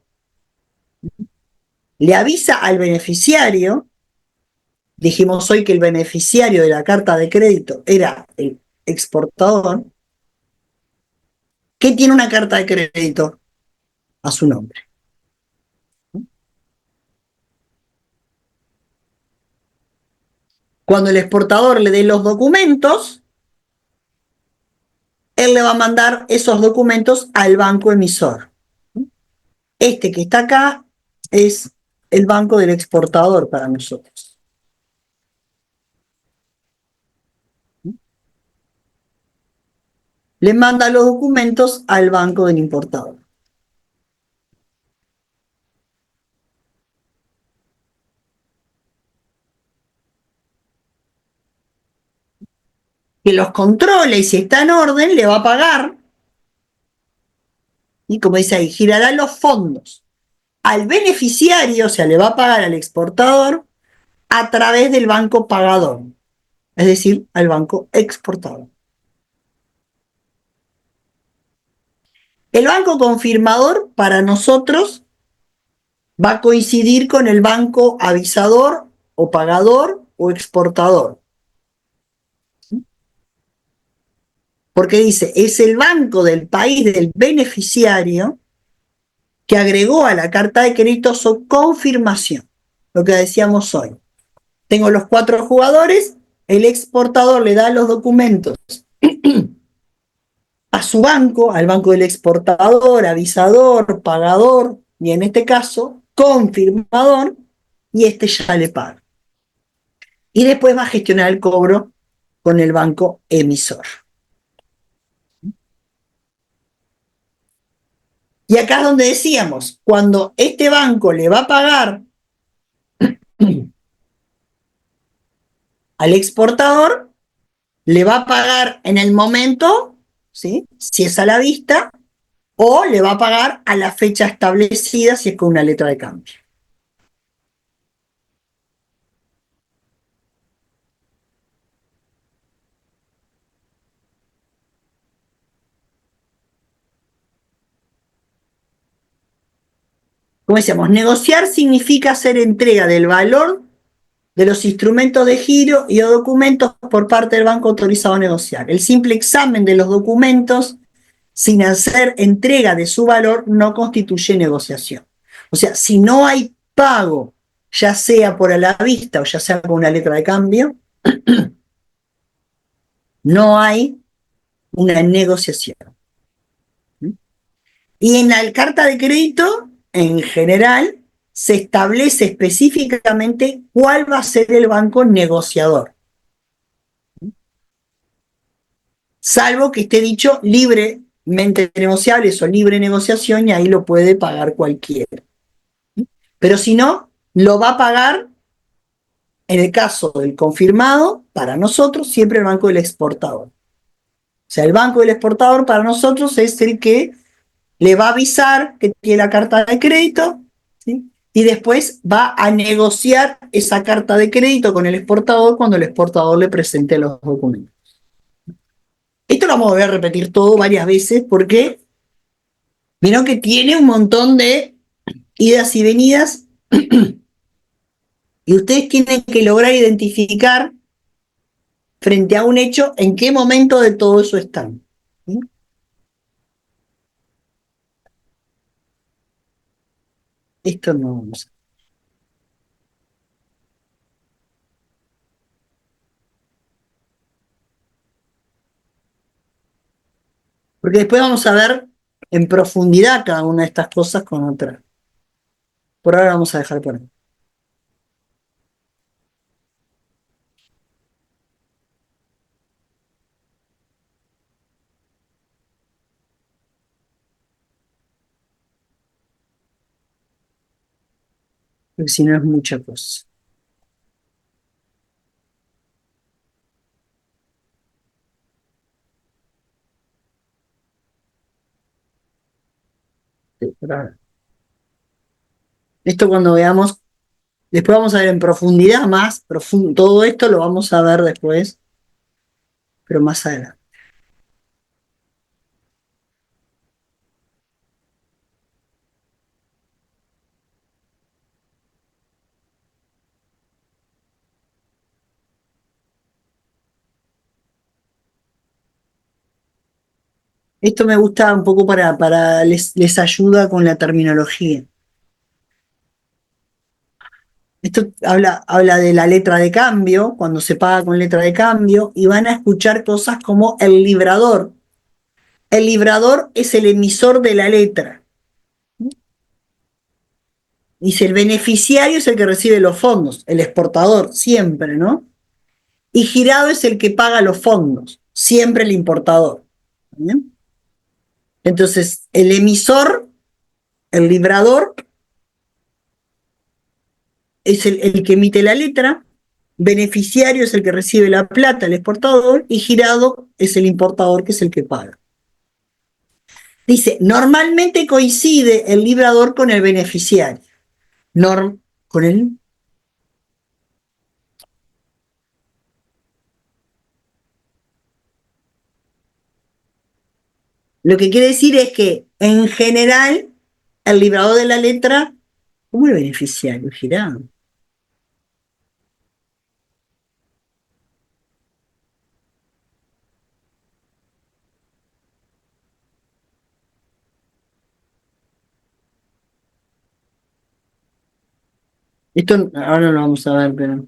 Le avisa al beneficiario, dijimos hoy que el beneficiario de la carta de crédito era el exportador, que tiene una carta de crédito a su nombre. Cuando el exportador le dé los documentos, él le va a mandar esos documentos al banco emisor. Este que está acá es el banco del exportador para nosotros. Le manda los documentos al banco del importador. que los controla y si está en orden, le va a pagar. Y como dice ahí, girará los fondos al beneficiario, o sea, le va a pagar al exportador a través del banco pagador, es decir, al banco exportador. El banco confirmador para nosotros va a coincidir con el banco avisador o pagador o exportador. Porque dice, es el banco del país del beneficiario que agregó a la carta de crédito su confirmación, lo que decíamos hoy. Tengo los 4 jugadores, el exportador le da los documentos a su banco, al banco del exportador, avisador, pagador, y en este caso, confirmador, y este ya le paga. Y después va a gestionar el cobro con el banco emisor. Y acá es donde decíamos, cuando este banco le va a pagar al exportador, le va a pagar en el momento, ¿sí? Si es a la vista, o le va a pagar a la fecha establecida si es con una letra de cambio. Como decíamos, negociar significa hacer entrega del valor de los instrumentos de giro y o documentos por parte del banco autorizado a negociar. El simple examen de los documentos sin hacer entrega de su valor no constituye negociación. O sea, si no hay pago, ya sea por a la vista o ya sea con una letra de cambio, no hay una negociación. Y en la carta de crédito, en general, se establece específicamente cuál va a ser el banco negociador. Salvo que esté dicho libremente negociables o libre negociación y ahí lo puede pagar cualquiera. Pero si no, lo va a pagar, en el caso del confirmado, para nosotros, siempre el banco del exportador. O sea, el banco del exportador para nosotros es el que le va a avisar que tiene la carta de crédito, ¿sí? Y después va a negociar esa carta de crédito con el exportador cuando el exportador le presente los documentos. Esto lo vamos a ver repetir todo varias veces porque vieron que tiene un montón de idas y venidas y ustedes tienen que lograr identificar frente a un hecho en qué momento de todo eso están. ¿Sí? Esto no vamos a... Porque después vamos a ver en profundidad cada una de estas cosas con otra. Por ahora vamos a dejar por ahí. Porque si no es mucha cosa. Sí, por ahora. Esto cuando veamos, después vamos a ver en profundidad más, todo esto lo vamos a ver después, pero más adelante. Esto me gusta un poco les ayuda con la terminología. Esto habla de la letra de cambio, cuando se paga con letra de cambio, y van a escuchar cosas como el librador. El librador es el emisor de la letra. Dice, el beneficiario es el que recibe los fondos, el exportador, siempre, ¿no? Y girado es el que paga los fondos, siempre el importador. ¿Bien? Entonces, el emisor, el librador, es el que emite la letra, beneficiario es el que recibe la plata, el exportador, y girado es el importador, que es el que paga. Dice, normalmente coincide el librador con el beneficiario. ¿Con el? Lo que quiere decir es que, en general, el librador de la letra, ¿cómo el beneficiario? Girado. Esto ahora no lo vamos a ver, pero...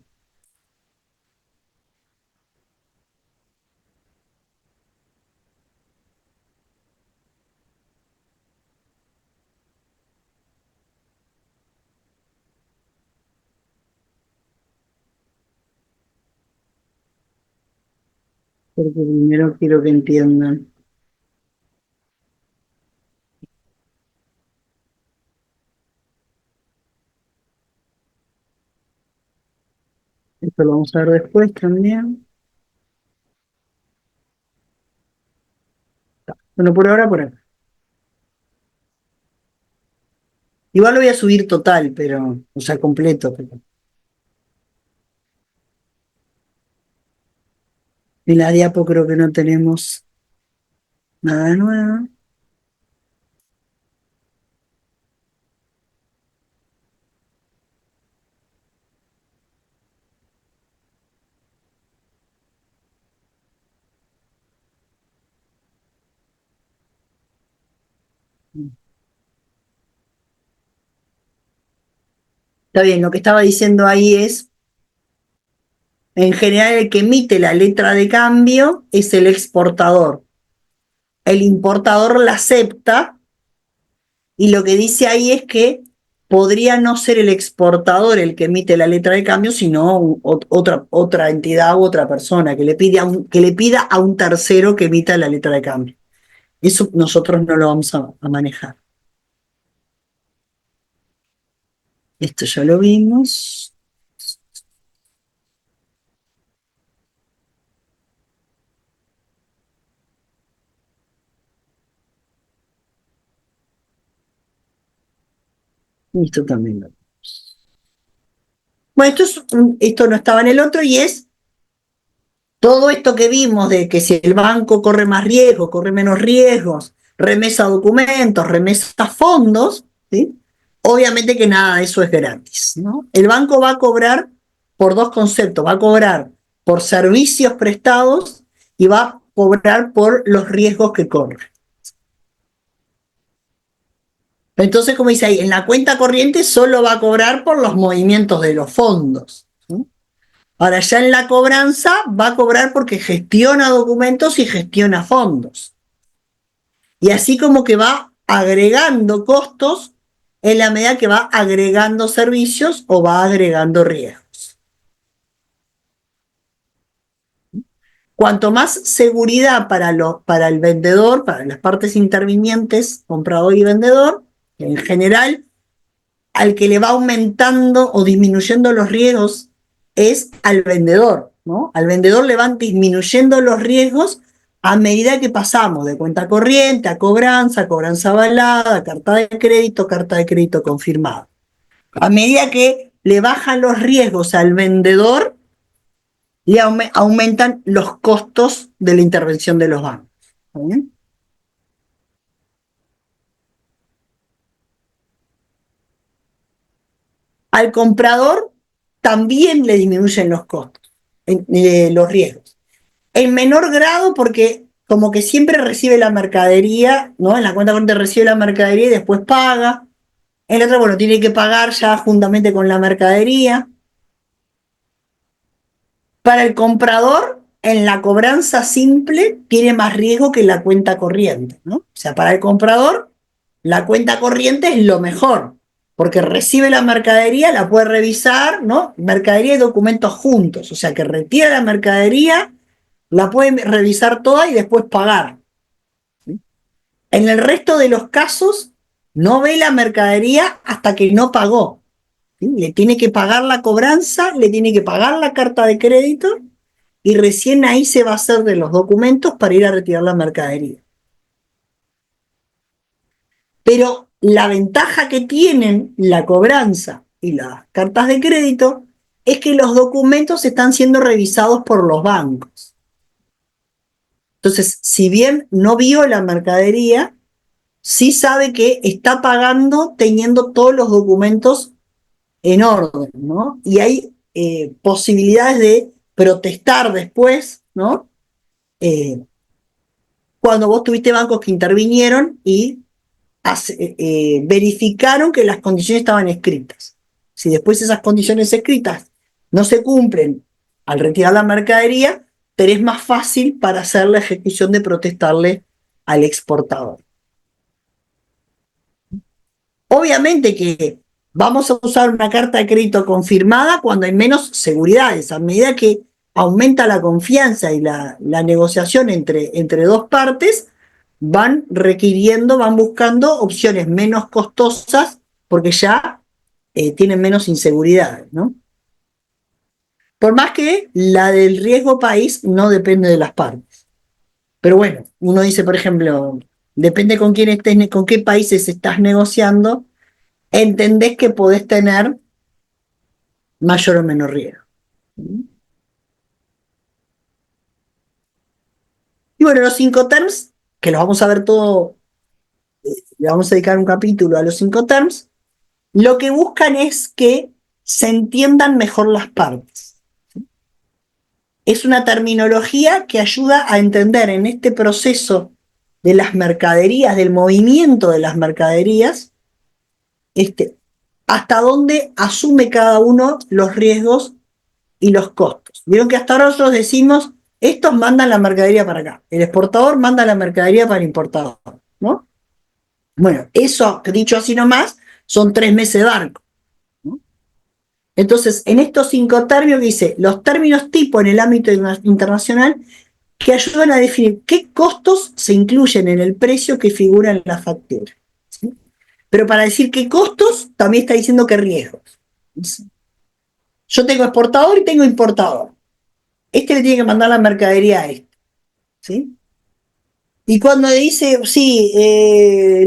Porque primero quiero que entiendan. Esto lo vamos a ver después también. Bueno, por ahora, por acá. Igual lo voy a subir total, pero, o sea, completo. Pero en la diapo creo que no tenemos nada nuevo. Está bien, lo que estaba diciendo ahí es, en general el que emite la letra de cambio es el exportador. El importador la acepta y lo que dice ahí es que podría no ser el exportador el que emite la letra de cambio, sino otra entidad u otra persona que le pida a un tercero que emita la letra de cambio. Eso nosotros no lo vamos a manejar. Esto ya lo vimos. Y esto también lo vimos. Bueno, esto no estaba en el otro y es todo esto que vimos de que si el banco corre más riesgos, corre menos riesgos, remesa documentos, remesa fondos, ¿sí? Obviamente que nada de eso es gratis, ¿no? El banco va a cobrar por dos conceptos, va a cobrar por servicios prestados y va a cobrar por los riesgos que corre. Entonces, como dice ahí, en la cuenta corriente solo va a cobrar por los movimientos de los fondos, ¿sí? Ahora ya en la cobranza va a cobrar porque gestiona documentos y gestiona fondos. Y así como que va agregando costos en la medida que va agregando servicios o va agregando riesgos. Cuanto más seguridad para el vendedor, para las partes intervinientes, comprador y vendedor, en general, al que le va aumentando o disminuyendo los riesgos es al vendedor, ¿no? Al vendedor le van disminuyendo los riesgos a medida que pasamos de cuenta corriente a cobranza avalada, carta de crédito confirmada. A medida que le bajan los riesgos al vendedor, le aumentan los costos de la intervención de los bancos. ¿Bien? Al comprador también le disminuyen los costos, los riesgos. En menor grado porque como que siempre recibe la mercadería, ¿no? En la cuenta corriente recibe la mercadería y después paga. En la otra, bueno, tiene que pagar ya juntamente con la mercadería. Para el comprador, en la cobranza simple, tiene más riesgo que la cuenta corriente, ¿no? O sea, para el comprador, la cuenta corriente es lo mejor, porque recibe la mercadería, la puede revisar, ¿no? Mercadería y documentos juntos, o sea, que retira la mercadería, la puede revisar toda y después pagar. ¿Sí? En el resto de los casos, no ve la mercadería hasta que no pagó. ¿sí? Le tiene que pagar la cobranza, le tiene que pagar la carta de crédito y recién ahí se va a hacer de los documentos para ir a retirar la mercadería. Pero la ventaja que tienen la cobranza y las cartas de crédito es que los documentos están siendo revisados por los bancos. Entonces, si bien no vio la mercadería, sí sabe que está pagando teniendo todos los documentos en orden, ¿no? Y hay posibilidades de protestar después, ¿no? Cuando vos tuviste bancos que intervinieron y verificaron que las condiciones estaban escritas. Si después esas condiciones escritas no se cumplen al retirar la mercadería, tenés más fácil para hacer la ejecución de protestarle al exportador. Obviamente que vamos a usar una carta de crédito confirmada cuando hay menos seguridades. A medida que aumenta la confianza y la negociación entre dos partes, van requiriendo, van buscando opciones menos costosas porque ya tienen menos inseguridades, ¿no? Por más que la del riesgo país no depende de las partes. Pero bueno, uno dice, por ejemplo, depende con quién estés, con qué países estás negociando, entendés que podés tener mayor o menor riesgo. Y bueno, los Incoterms, que los vamos a ver todo, le vamos a dedicar un capítulo a los Incoterms, lo que buscan es que se entiendan mejor las partes. Es una terminología que ayuda a entender en este proceso de las mercaderías, del movimiento de las mercaderías, hasta dónde asume cada uno los riesgos y los costos. Vieron que hasta ahora nosotros decimos, estos mandan la mercadería para acá, el exportador manda la mercadería para el importador, ¿no? Bueno, eso, dicho así nomás, son 3 meses de barco, ¿no? Entonces, en estos 5 términos dice, los términos tipo en el ámbito internacional que ayudan a definir qué costos se incluyen en el precio que figura en la factura, ¿sí? Pero para decir qué costos, también está diciendo qué riesgos, ¿sí? Yo tengo exportador y tengo importador. Este le tiene que mandar la mercadería a este, ¿sí? Y cuando dice, sí,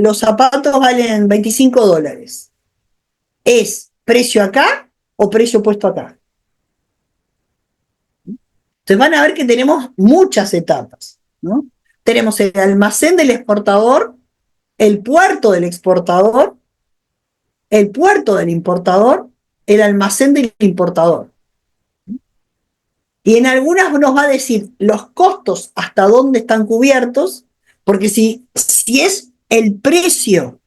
los zapatos valen $25, ¿es precio acá o precio puesto acá? Entonces van a ver que tenemos muchas etapas, ¿no? Tenemos el almacén del exportador, el puerto del exportador, el puerto del importador, el almacén del importador. Y en algunas nos va a decir los costos hasta dónde están cubiertos, porque si es el precio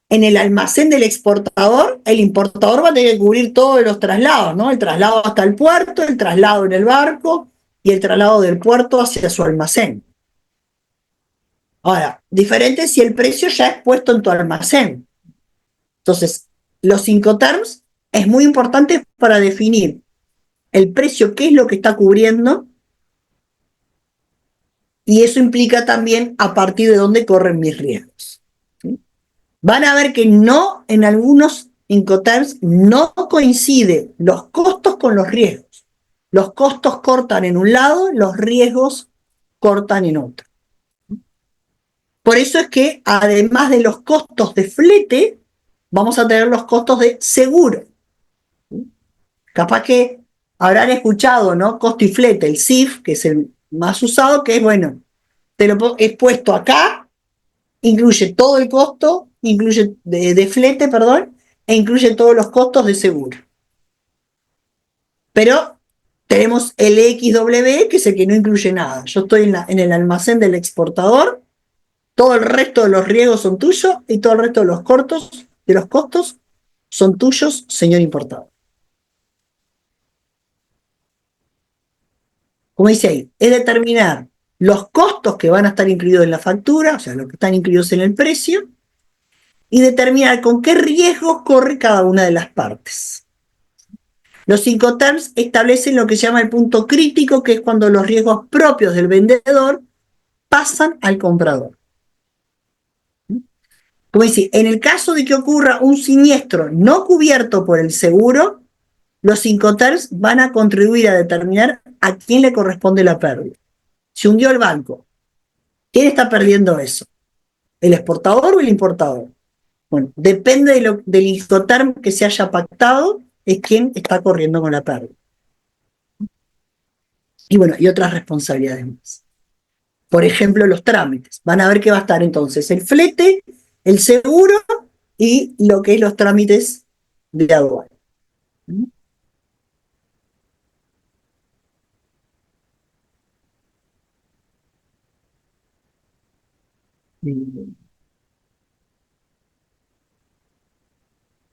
en el almacén del exportador, el importador va a tener que cubrir todos los traslados, ¿no? El traslado hasta el puerto, el traslado en el barco y el traslado del puerto hacia su almacén. Ahora, diferente si el precio ya es puesto en tu almacén. Entonces, los Incoterms es muy importante para definir el precio, qué es lo que está cubriendo, y eso implica también a partir de dónde corren mis riesgos, ¿sí? Van a ver que no, en algunos Incoterms no coinciden los costos con los riesgos. Los costos cortan en un lado, los riesgos cortan en otro. Por eso es que además de los costos de flete, vamos a tener los costos de seguro. Capaz que habrán escuchado, ¿no? Costo y flete, el CIF, que es el más usado, que es, bueno, es puesto acá, incluye todo el costo, incluye de flete, perdón, e incluye todos los costos de seguro. Pero tenemos el XW, que es el que no incluye nada. Yo estoy en el almacén del exportador, todo el resto de los riesgos son tuyos y todo el resto de los costos son tuyos, señor importador. Como dice ahí, es determinar los costos que van a estar incluidos en la factura, o sea, los que están incluidos en el precio, y determinar con qué riesgos corre cada una de las partes. Los Incoterms establecen lo que se llama el punto crítico, que es cuando los riesgos propios del vendedor pasan al comprador. Como dice, en el caso de que ocurra un siniestro no cubierto por el seguro, los Incoterms van a contribuir a determinar a quién le corresponde la pérdida. Se hundió el banco. ¿Quién está perdiendo eso? ¿El exportador o el importador? Bueno, depende del Incoterm que se haya pactado, es quien está corriendo con la pérdida. Y bueno, y otras responsabilidades más. Por ejemplo, los trámites. Van a ver que va a estar entonces el flete, el seguro y lo que es los trámites de aduana.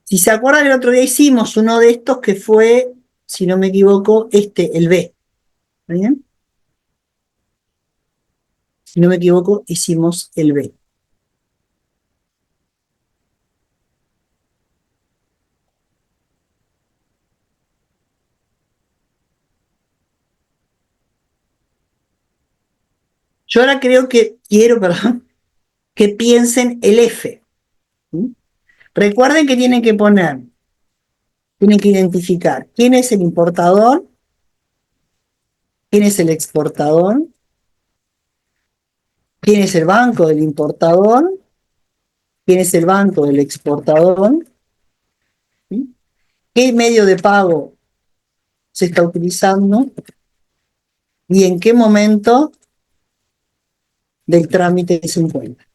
Si se acuerdan, el otro día hicimos uno de estos que fue, si no me equivoco, el B. ¿Bien? Si no me equivoco, hicimos el B. Yo ahora quiero, perdón, que piensen el F. ¿Sí? Recuerden que tienen que identificar quién es el importador, quién es el exportador, quién es el banco del importador, quién es el banco del exportador, ¿sí? Qué medio de pago se está utilizando y en qué momento del trámite se encuentra.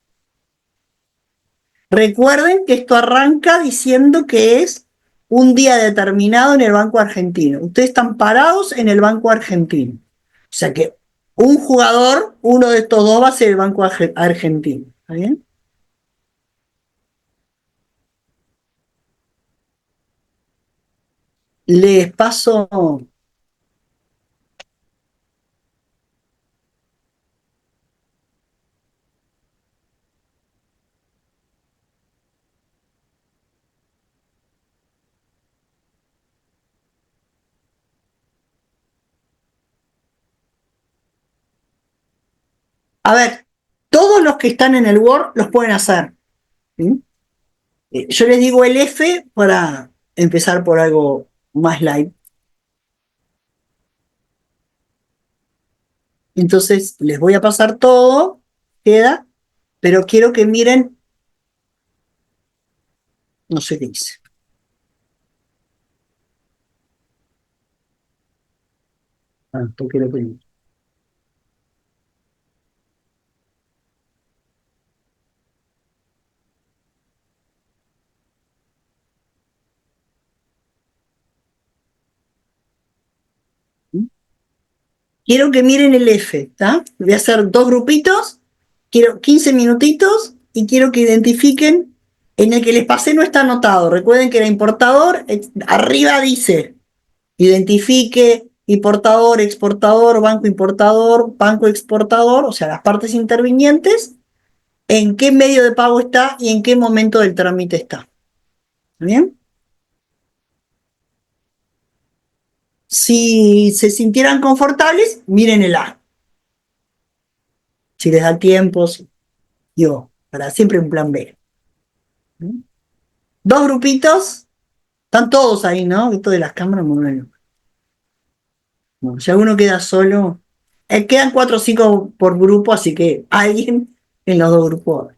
Recuerden que esto arranca diciendo que es un día determinado en el Banco Argentino. Ustedes están parados en el Banco Argentino. O sea que un jugador, uno de estos dos va a ser el Banco Argentino. ¿Está bien? Les paso. A ver, todos los que están en el Word los pueden hacer. ¿Sí? Yo les digo el F para empezar por algo más light. Entonces les voy a pasar todo, queda, pero quiero que miren, no sé qué dice. Ah, porque lo primero. Quiero que miren el F, ¿está? Voy a hacer dos grupitos, quiero 15 minutitos y quiero que identifiquen. En el que les pasé no está anotado. Recuerden que era importador, arriba dice identifique importador, exportador, banco exportador, o sea, las partes intervinientes, en qué medio de pago está y en qué momento del trámite está. ¿Bien? Si se sintieran confortables, miren el A. Si les da tiempo, yo, para siempre un plan B. Dos grupitos, están todos ahí, ¿no? Esto de las cámaras, muy bueno. Bueno, si alguno queda solo, quedan 4 o 5 por grupo, así que alguien en los dos grupos.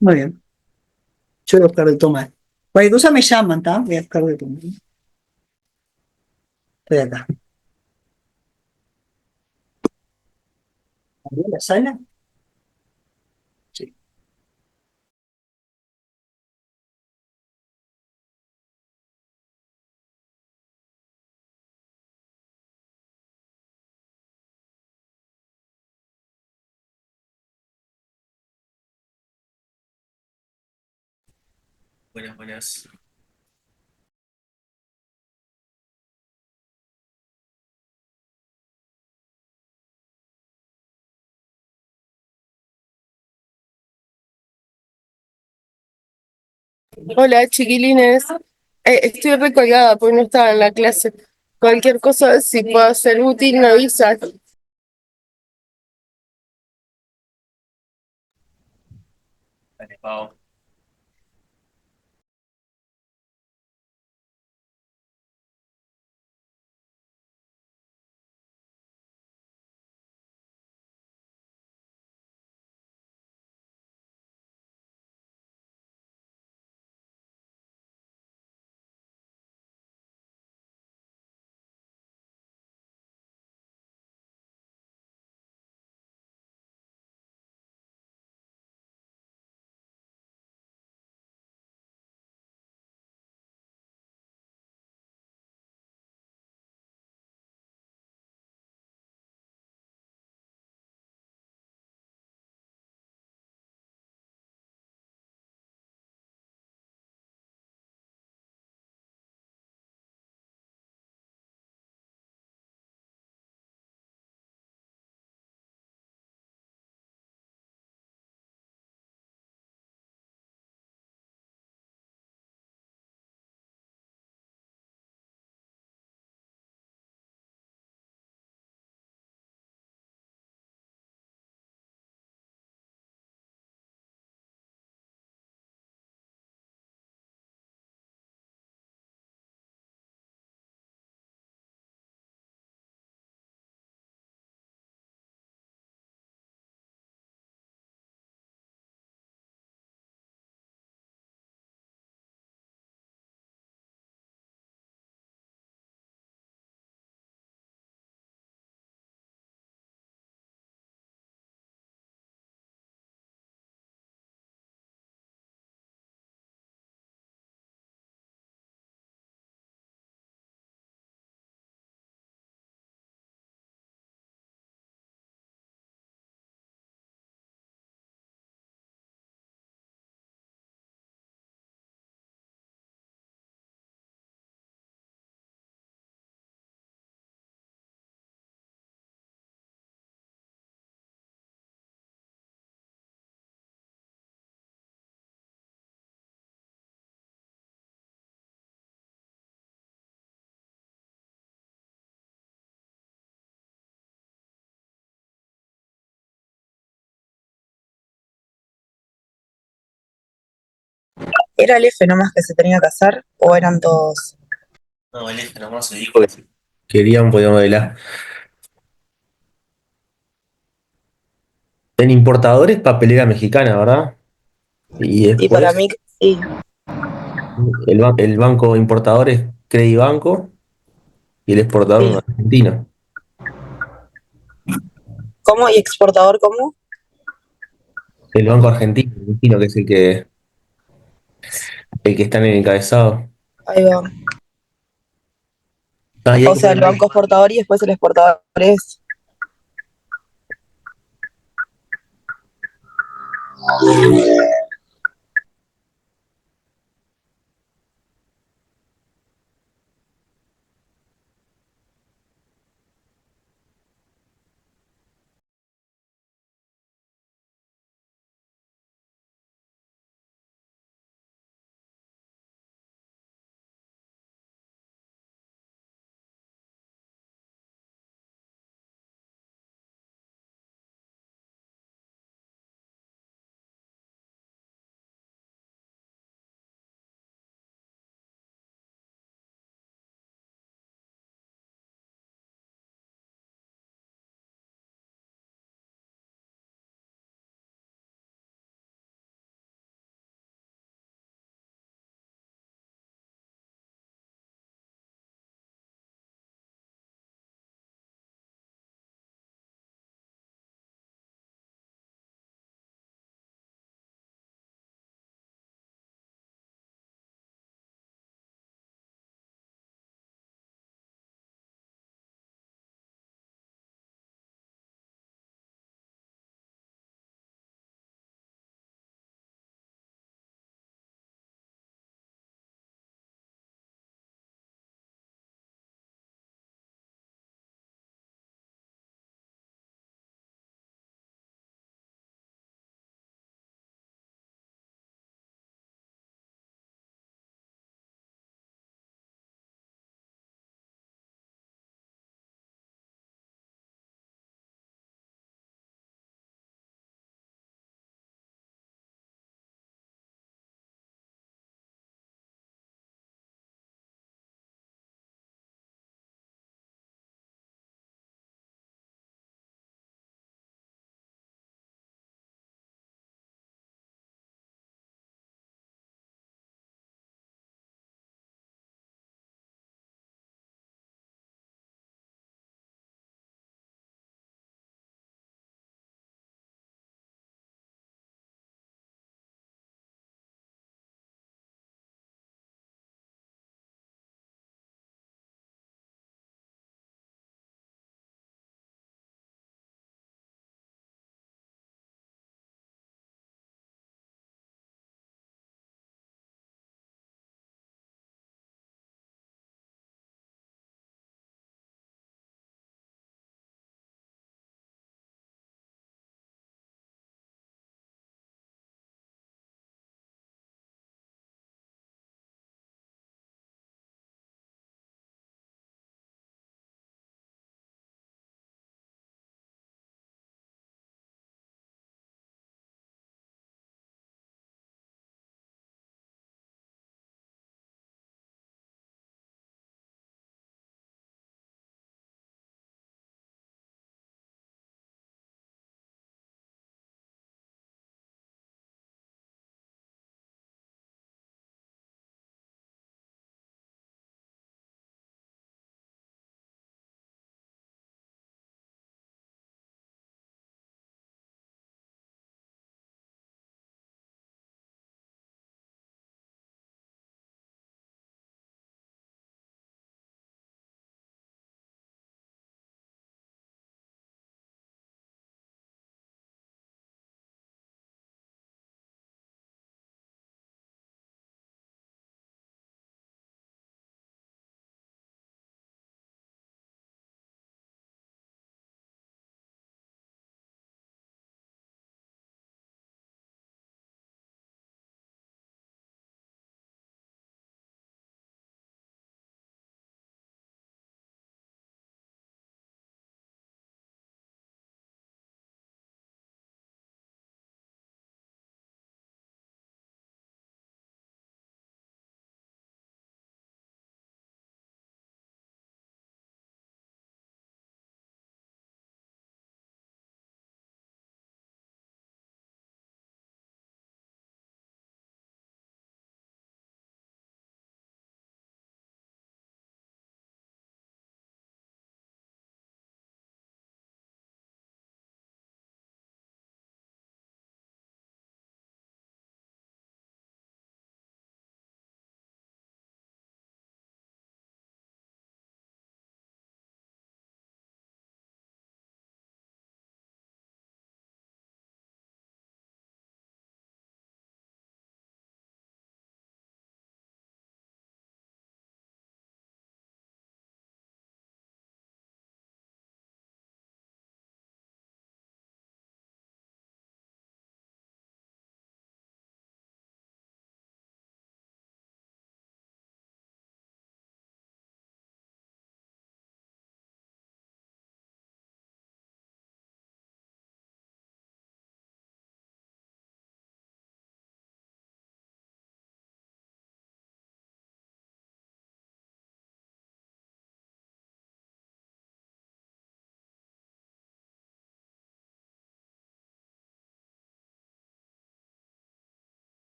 Muy bien, yo voy a buscar de tomar. Cualquier cosa me llaman, ¿está? Voy a buscar de tomar. Estoy acá. ¿Abrió la sala? Sí. Buenas, buenas. Hola, chiquilines. Estoy recolgada porque no estaba en la clase. Cualquier cosa, si puedo ser útil, me avisas. Dale, Pau. ¿Era el F nomás que se tenía que hacer o eran todos? No, el F nomás se dijo que si querían podían bailar. En importadores, papelera mexicana, ¿verdad? Y Y para después mí, sí. el banco importador es Credibanco y el exportador Sí. argentino. ¿Cómo? ¿Y exportador cómo? El banco argentino, argentino, que es el que está en el encabezado. Ahí va. Ah, y hay O que sea, el ponerle. banco exportador y después el exportador es.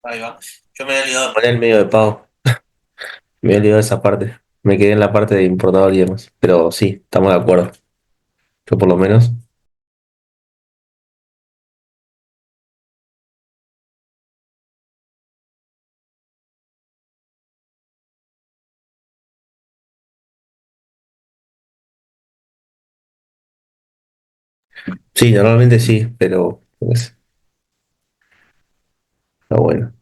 Ahí va. Yo me había olvidado de poner el medio de pago. Me había olvidado de esa parte. Me quedé en la parte de importador y demás. Pero sí, estamos de acuerdo. Yo por lo menos. Sí, normalmente sí, pero pues, está bueno.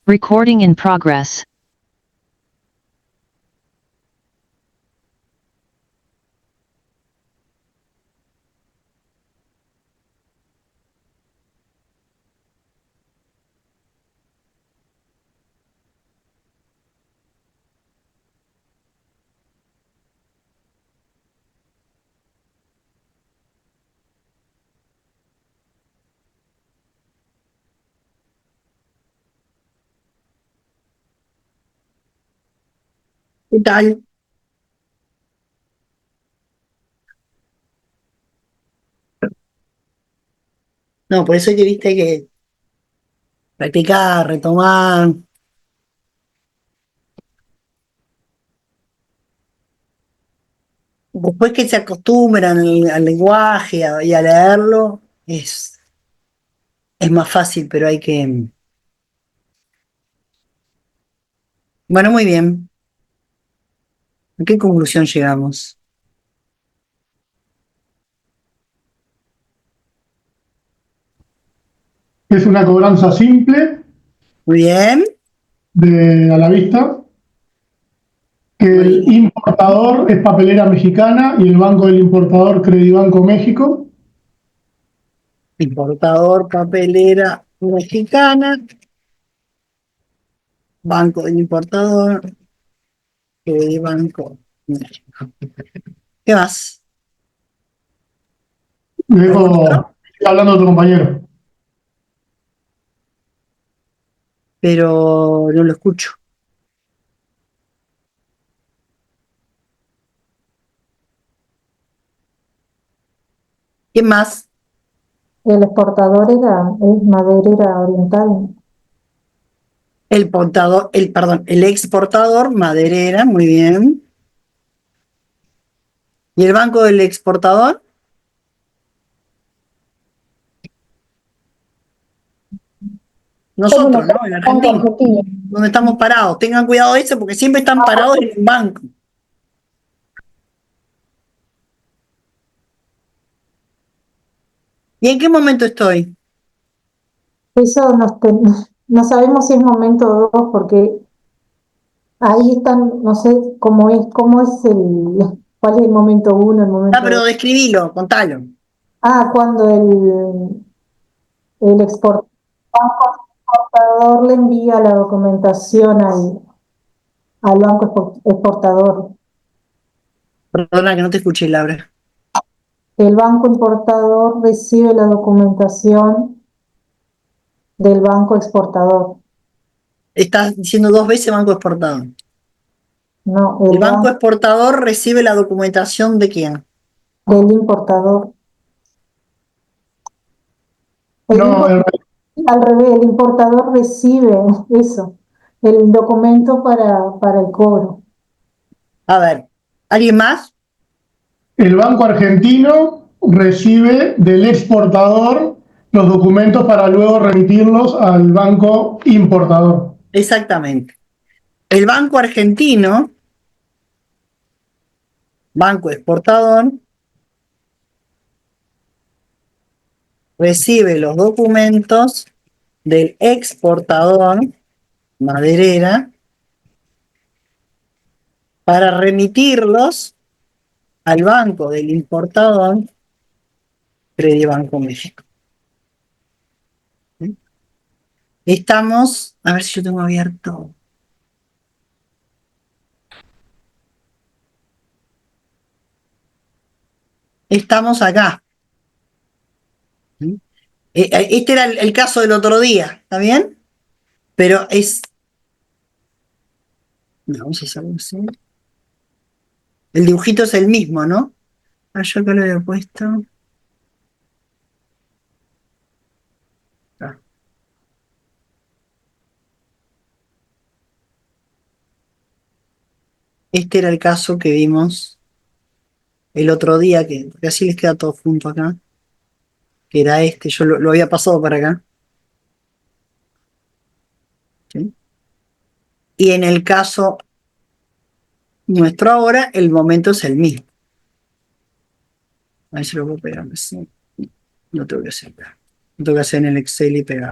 Recording in progress. ¿Qué tal? No, por eso que viste que practicar, retomar. Después que se acostumbran al lenguaje y a leerlo, es más fácil, pero hay que... Bueno, muy bien. ¿A qué conclusión llegamos? Es una cobranza simple Muy bien. a la vista, que Muy el bien. importador es Papelera Mexicana y el banco del importador Credibanco México. Importador, papelera mexicana, banco del importador, banco. ¿Qué más? Le ¿Algún dejo otro? hablando a otro compañero. Pero no lo escucho. ¿Qué más? El exportador es maderera oriental. Perdón, el exportador, maderera, muy bien. ¿Y el banco del exportador? Es una Nosotros, ¿no? En banco Argentina, argentino. donde estamos parados. Tengan cuidado de eso porque siempre están parados en un banco. ¿Y en qué momento estoy? Eso no sabemos si es momento o dos, porque ahí están, no sé cuál es el momento uno, el Ah, momento pero dos. describilo, contalo. Cuando el banco exportador le envía la documentación al banco exportador. Perdona que no te escuché, Laura. El banco importador recibe la documentación del banco exportador. Estás diciendo dos veces banco exportador. No, El el banco banco exportador recibe la documentación de quién. del importador. El No, import- Al revés, el importador recibe eso, el documento para el cobro. A ver, ¿alguien más? el banco argentino recibe del exportador los documentos para luego remitirlos al banco importador. Exactamente. El banco argentino, banco exportador, recibe los documentos del exportador, maderera, para remitirlos al banco del importador, Credibanco México. Estamos, a ver si yo tengo abierto. Estamos acá. Este era el caso del otro día, ¿está bien? Pero no, vamos a hacerlo así. El dibujito es el mismo, ¿no? Yo acá lo había puesto. Ah. Este era el caso que vimos el otro día, porque así les queda todo junto acá, que era este, yo lo había pasado para acá. ¿Sí? Y en el caso nuestro ahora, el momento es el mismo. A ver si lo puedo pegar así. No tengo que hacer. No tengo que hacer en el Excel y pegar.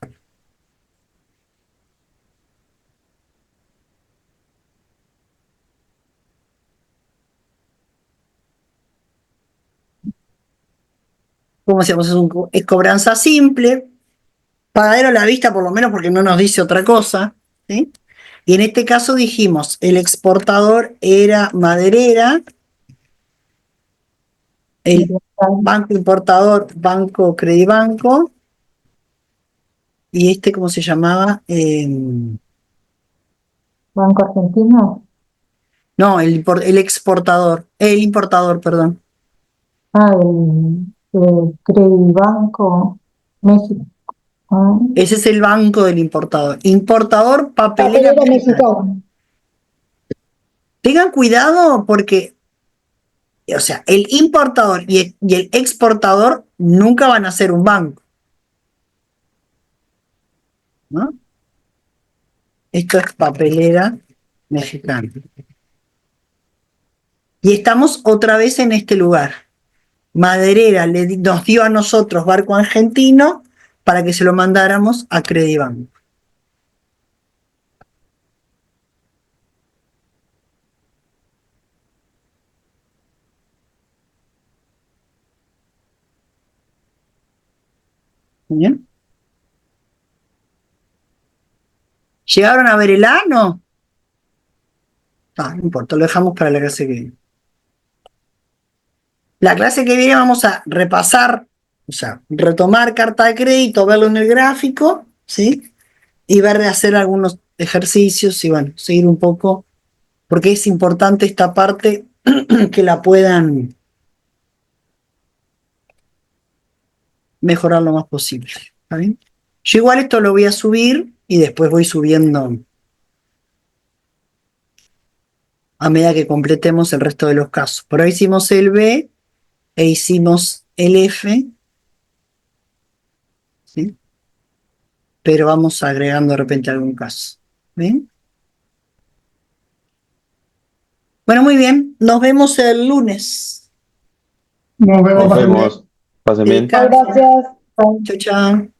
como decíamos, es cobranza simple, pagadero a la vista por lo menos porque no nos dice otra cosa, ¿sí? Y en este caso dijimos, el exportador era Maderera, el banco importador, Banco Credibanco, y este, ¿cómo se llamaba? Banco Argentino. No, el importador, perdón. El Credibanco México. Ese es el banco del importador. Importador, papelera Papelera mexicana. mexicana. Tengan cuidado porque, o sea, el importador y el exportador nunca van a ser un banco, ¿no? Esto es papelera mexicana. Y estamos otra vez en este lugar. Maderera nos dio a nosotros barco argentino para que se lo mandáramos a Credibanco. ¿Bien? ¿Llegaron a ver el ano? No importa, lo dejamos para la clase que viene. La clase que viene vamos a repasar, o sea, retomar carta de crédito, verlo en el gráfico, ¿sí? Y ver de hacer algunos ejercicios y bueno, seguir un poco, porque es importante esta parte que la puedan mejorar lo más posible. ¿Está bien? Yo igual esto lo voy a subir y después voy subiendo a medida que completemos el resto de los casos. Por ahí hicimos el B e hicimos el F, ¿sí? Pero vamos agregando de repente algún caso. ¿Bien? Bueno, muy bien. Nos vemos el lunes. Nos vemos. Nos vemos. Pasen bien. Descansen. Gracias. Chao, chao.